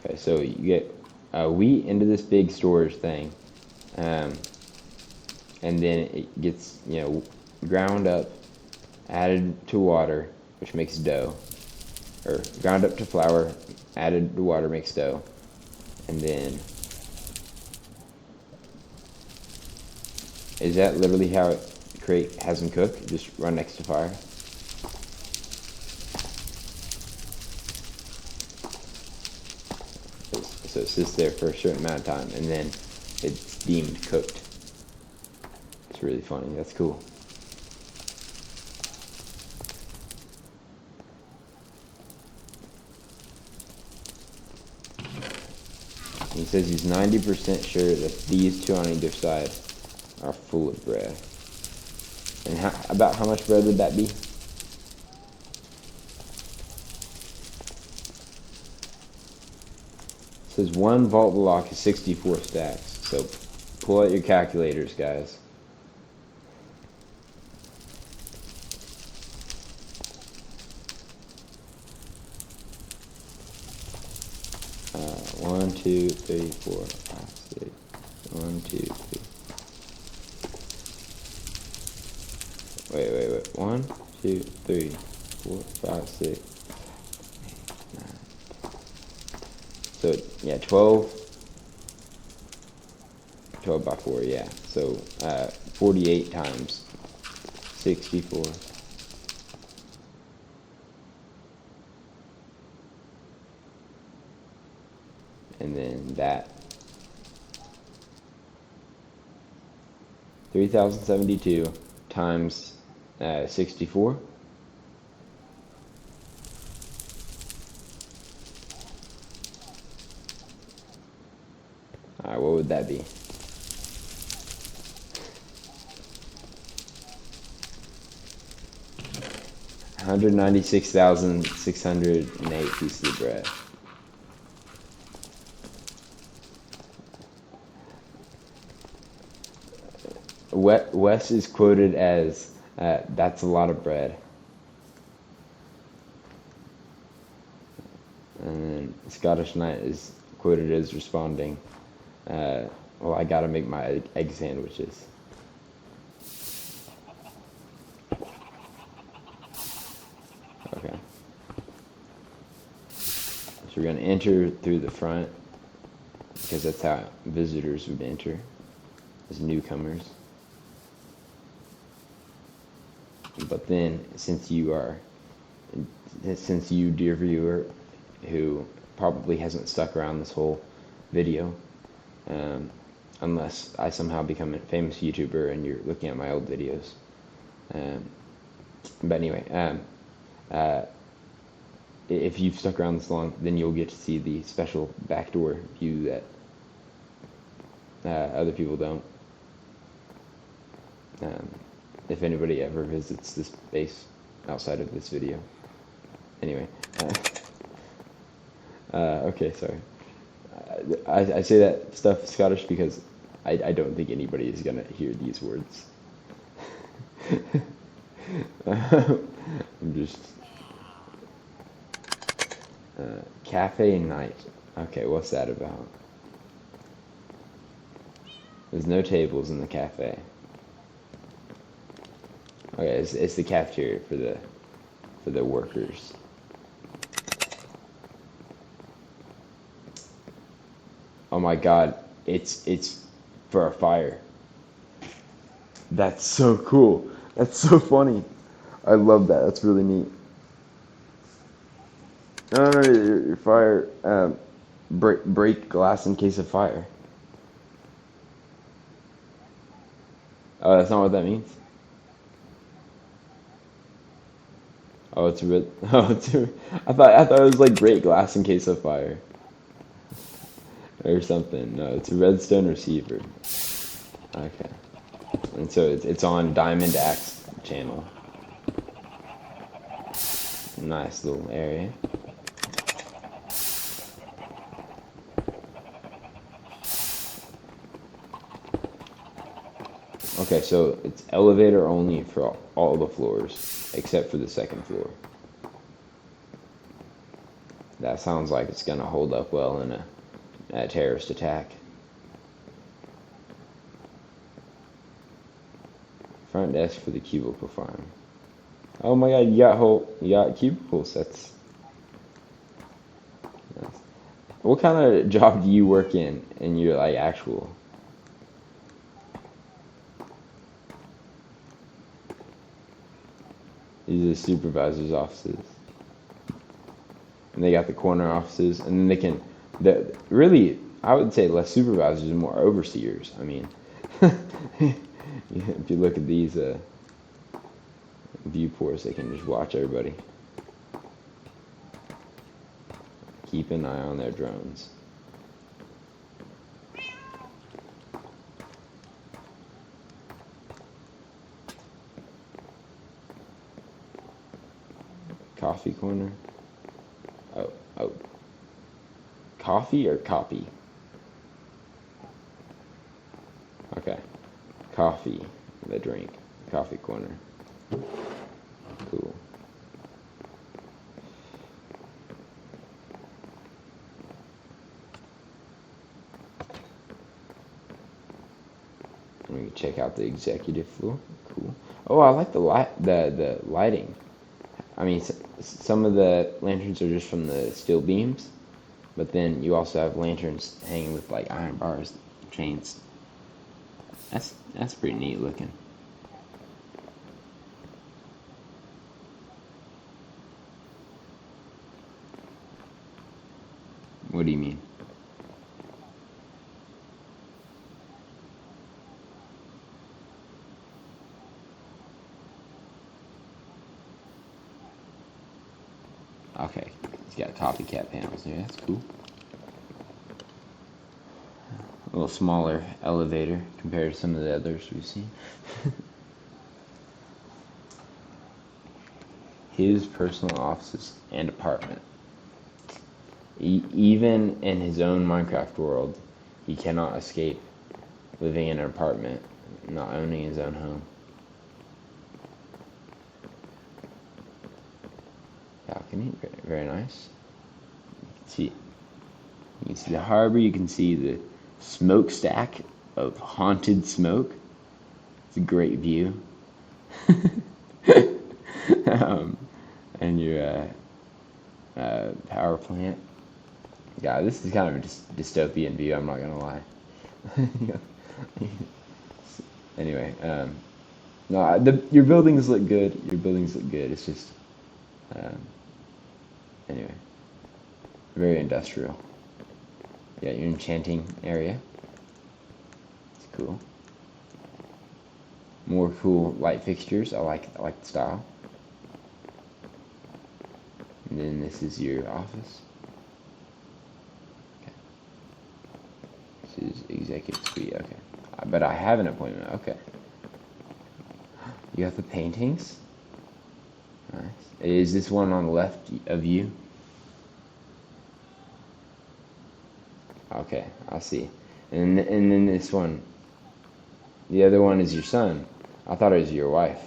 Okay, so you get wheat into this big storage thing. And then it gets, ground up, added to water, which makes dough, or ground up to flour, added to water makes dough, and then is that literally how it has them cook? Just run next to fire? So it sits there for a certain amount of time, and then it's deemed cooked. It's really funny. That's cool. He says he's 90% sure that these 2 on either side are full of bread. And about how much bread would that be? It says 1 vault block is 64 stacks. So pull out your calculators, guys. 1, 2, 3, 4, 5, 6. 1, 2, 3. Wait. 1, 2, 3, 4, 5, 6. 9. So yeah, 12 by 4, yeah. So 48 times 64. And then that 3072 times 64. All right, what would that be? $196,608 pieces of bread. Wes is quoted as, "That's a lot of bread." ScottishKni6ht is quoted as responding, well, I gotta make my egg sandwiches. Okay. So we're gonna enter through the front, because that's how visitors would enter, as newcomers. But then, since you, dear viewer, who probably hasn't stuck around this whole video, unless I somehow become a famous YouTuber and you're looking at my old videos. But anyway, if you've stuck around this long, then you'll get to see the special backdoor view that other people don't. If anybody ever visits this base outside of this video. Anyway. Okay, sorry. I say that stuff Scottish because I don't think anybody is going to hear these words. I'm just... cafe night. Okay, what's that about? There's no tables in the cafe. Okay, it's the cafeteria for the workers. Oh my god, it's for a fire. That's so cool. That's so funny. I love that. That's really neat. No, your fire. Break glass in case of fire. Oh, that's not what that means. Oh, it's red. Oh, I thought it was like break glass in case of fire, or something. No, it's a redstone receiver. Okay, and so it's on Diamond Axe channel. Nice little area. Okay, so it's elevator only for all the floors, except for the second floor. That sounds like it's gonna hold up well in a terrorist attack. Front desk for the cubicle farm. Oh my god, you got cubicles. That's what kind of job do you work in your like actual? These are supervisors' offices. And they got the corner offices, and then they can, really, I would say less supervisors and more overseers. I mean, if you look at these viewports, they can just watch everybody. Keep an eye on their drones. Coffee corner. Oh. Coffee or copy? Okay. Coffee, the drink. Coffee corner. Cool. We can check out the executive floor. Cool. Oh, I like the lighting. I mean, some of the lanterns are just from the steel beams, but then you also have lanterns hanging with like iron bars, chains. That's pretty neat looking. What do you mean? Okay, it's got copycat panels there. That's cool. A little smaller elevator compared to some of the others we've seen. His personal offices and apartment. Even in his own Minecraft world, he cannot escape living in an apartment, not owning his own home. Balcony, very nice. See, You can see the harbor. You can see the smokestack of haunted smoke. It's a great view. And your power plant. Yeah, this is kind of a dystopian view, I'm not gonna lie. Anyway, no, your buildings look good. Your buildings look good. It's just, anyway, very industrial. Yeah, your enchanting area. It's cool. More cool light fixtures. I like the style. And then this is your office. Okay. This is executive suite. Okay. But I have an appointment. Okay. You have the paintings. Nice. Is this one on the left of you? Okay, I see. And then this one. The other one is your son. I thought it was your wife.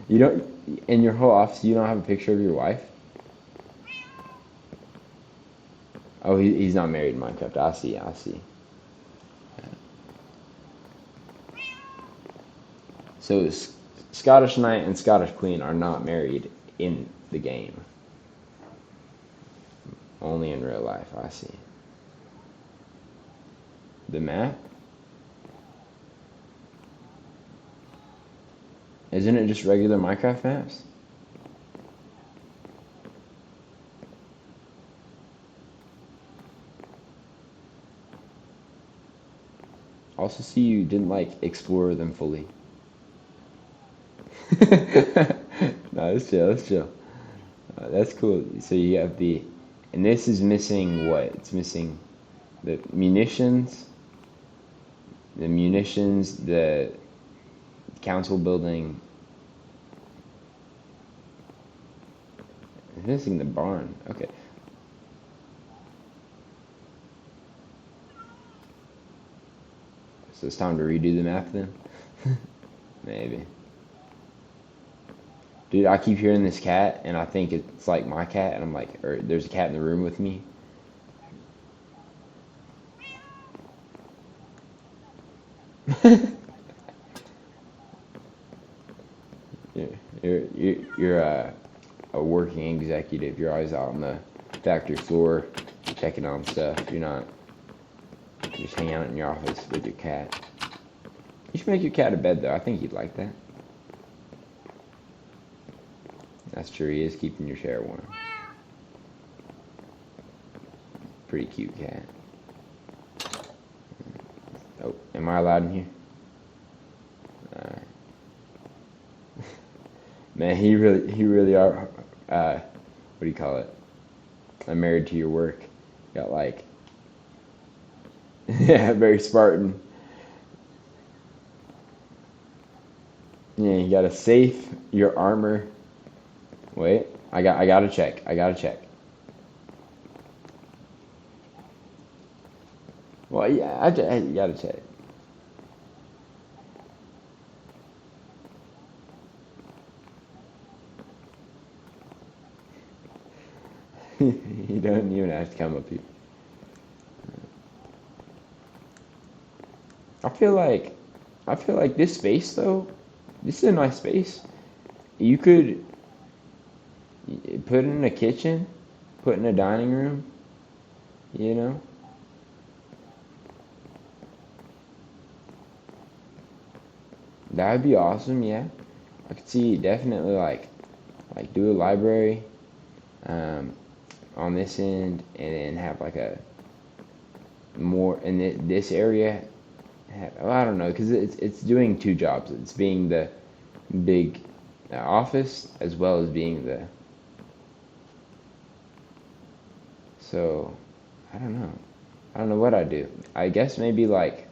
You don't, in your whole office, you don't have a picture of your wife? Oh, he's not married in Minecraft. I see. So Scottish Knight and Scottish Queen are not married in the game. Only in real life, I see. The map? Isn't it just regular Minecraft maps? Also see you didn't explore them fully. No, let's chill. That's cool. So you have and this is missing what? It's missing the munitions, the council building. It's missing the barn. Okay. So it's time to redo the map then? Maybe. Dude, I keep hearing this cat, and I think it's like my cat, and I'm like, or there's a cat in the room with me. You're a working executive. You're always out on the factory floor checking on stuff. You're not just hanging out in your office with your cat. You should make your cat a bed, though. I think he'd like that. That's true. He is keeping your chair warm. Pretty cute cat. Oh, am I allowed in here? Man, he really are. What do you call it? I'm married to your work. Got yeah, very Spartan. Yeah, you got a safe, your armor. Wait, I gotta check. Well, yeah, you gotta check. You don't even have to come up here. I feel like this space though, this is a nice space. You could put in a kitchen, put in a dining room, you know? That would be awesome, yeah. I could see definitely do a library on this end, and then have a more in this area. I don't know, because it's doing two jobs. It's being the big office as well as being the. So I don't know. I don't know what I'd do. I guess maybe I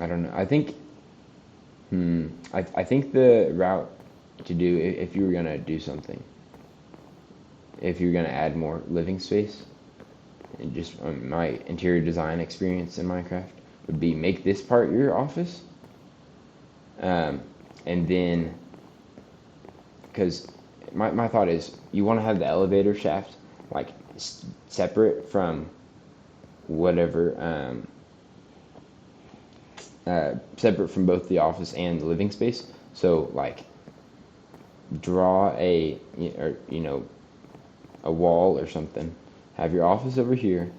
don't know. I think the route to do, if you were gonna do something, if you're gonna add more living space, and just my interior design experience in Minecraft would be make this part your office, And then, because my thought is, you want to have the elevator shaft like separate from whatever, separate from both the office and the living space. So like, draw a a wall or something. Have your office over here.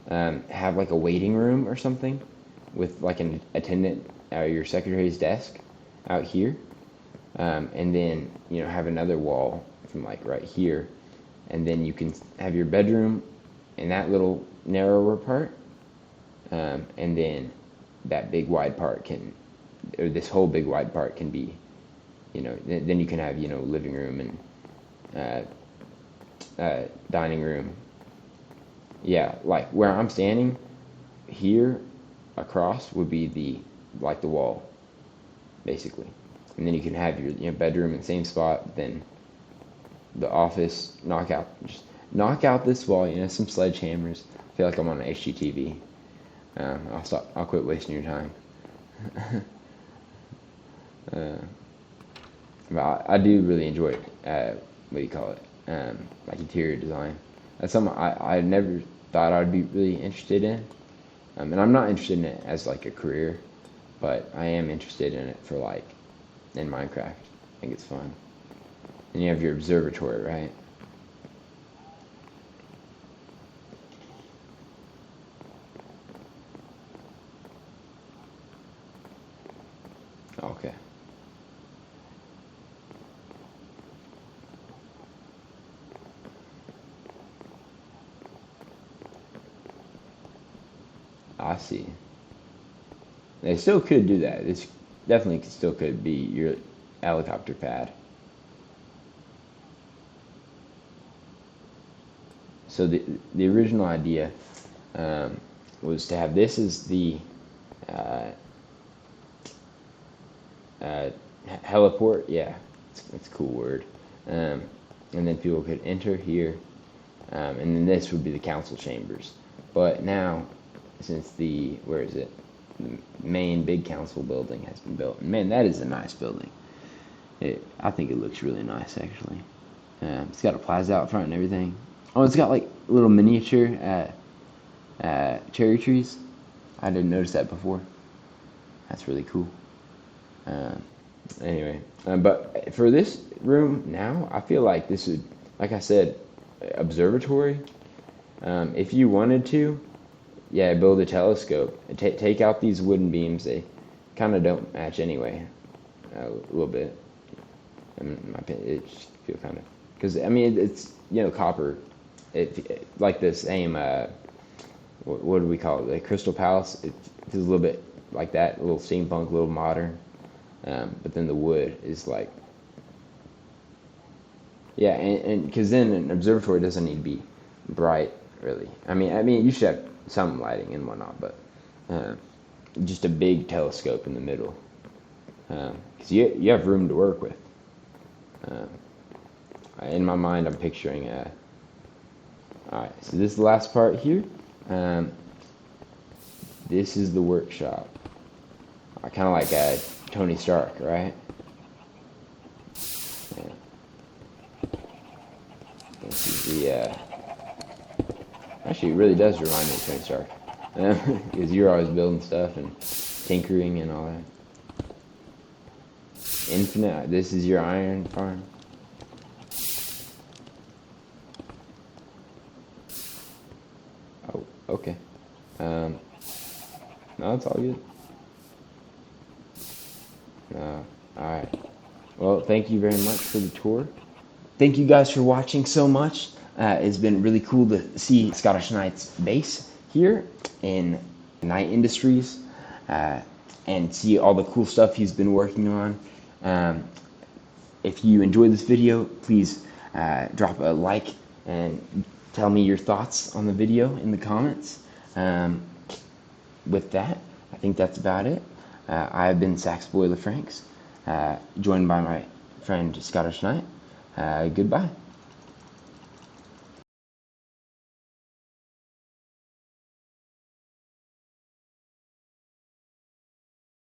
Have like a waiting room or something with like an attendant at your secretary's desk out here. And then have another wall from like right here, and then you can have your bedroom in that little narrower part, and then that big wide part or this whole big wide part can be, then you can have living room and dining room. Yeah, like where I'm standing here across would be the wall, basically. And then you can have your bedroom in the same spot, then the office, just knock out this wall, some sledgehammers. I feel like I'm on HGTV. I'll quit wasting your time. But I do really enjoy what do you call it? Like interior design. That's something I never thought I'd be really interested in. And I'm not interested in it as like a career, but I am interested in it for like in Minecraft. I think it's fun. And you have your observatory, right? Okay. I see. They still could do that. It's definitely still could be your helicopter pad. So the original idea was to have this as the heliport. Yeah, it's a cool word. And then people could enter here, and then this would be the council chambers. But now, since the main big council building has been built, and man, that is a nice building. I think it looks really nice, actually. It's got a plaza out front and everything. Oh, it's got like little miniature cherry trees. I didn't notice that before. That's really cool. Anyway, but for this room now, I feel like this would, like I said, observatory. If you wanted to, yeah, build a telescope. Take out these wooden beams. They kind of don't match anyway, a little bit. I mean, in my opinion, it just feel kind of, because I mean it's copper. It like the same. What do we call it? The Crystal Palace. It's a little bit like that, a little steampunk, a little modern. But then the wood is like, yeah, and because then an observatory doesn't need to be bright, really. I mean, you should have some lighting and whatnot, but just a big telescope in the middle, because you have room to work with. In my mind, I'm picturing all right, so this is the last part here. This is the workshop. I kind of like Tony Stark, right? Yeah. This is the actually, it really does remind me of Tony Stark, because you're always building stuff and tinkering and all that. Infinite. This is your iron farm. Oh, okay. No, it's all good. Alright. Well, thank you very much for the tour. Thank you guys for watching so much. It's been really cool to see Scottish Knight's base here in Knight Industries, and see all the cool stuff he's been working on. If you enjoyed this video, please drop a like and tell me your thoughts on the video in the comments. With that, I think that's about it. I've been Sax Boy LaFranks, joined by my friend Scottish Knight. Goodbye.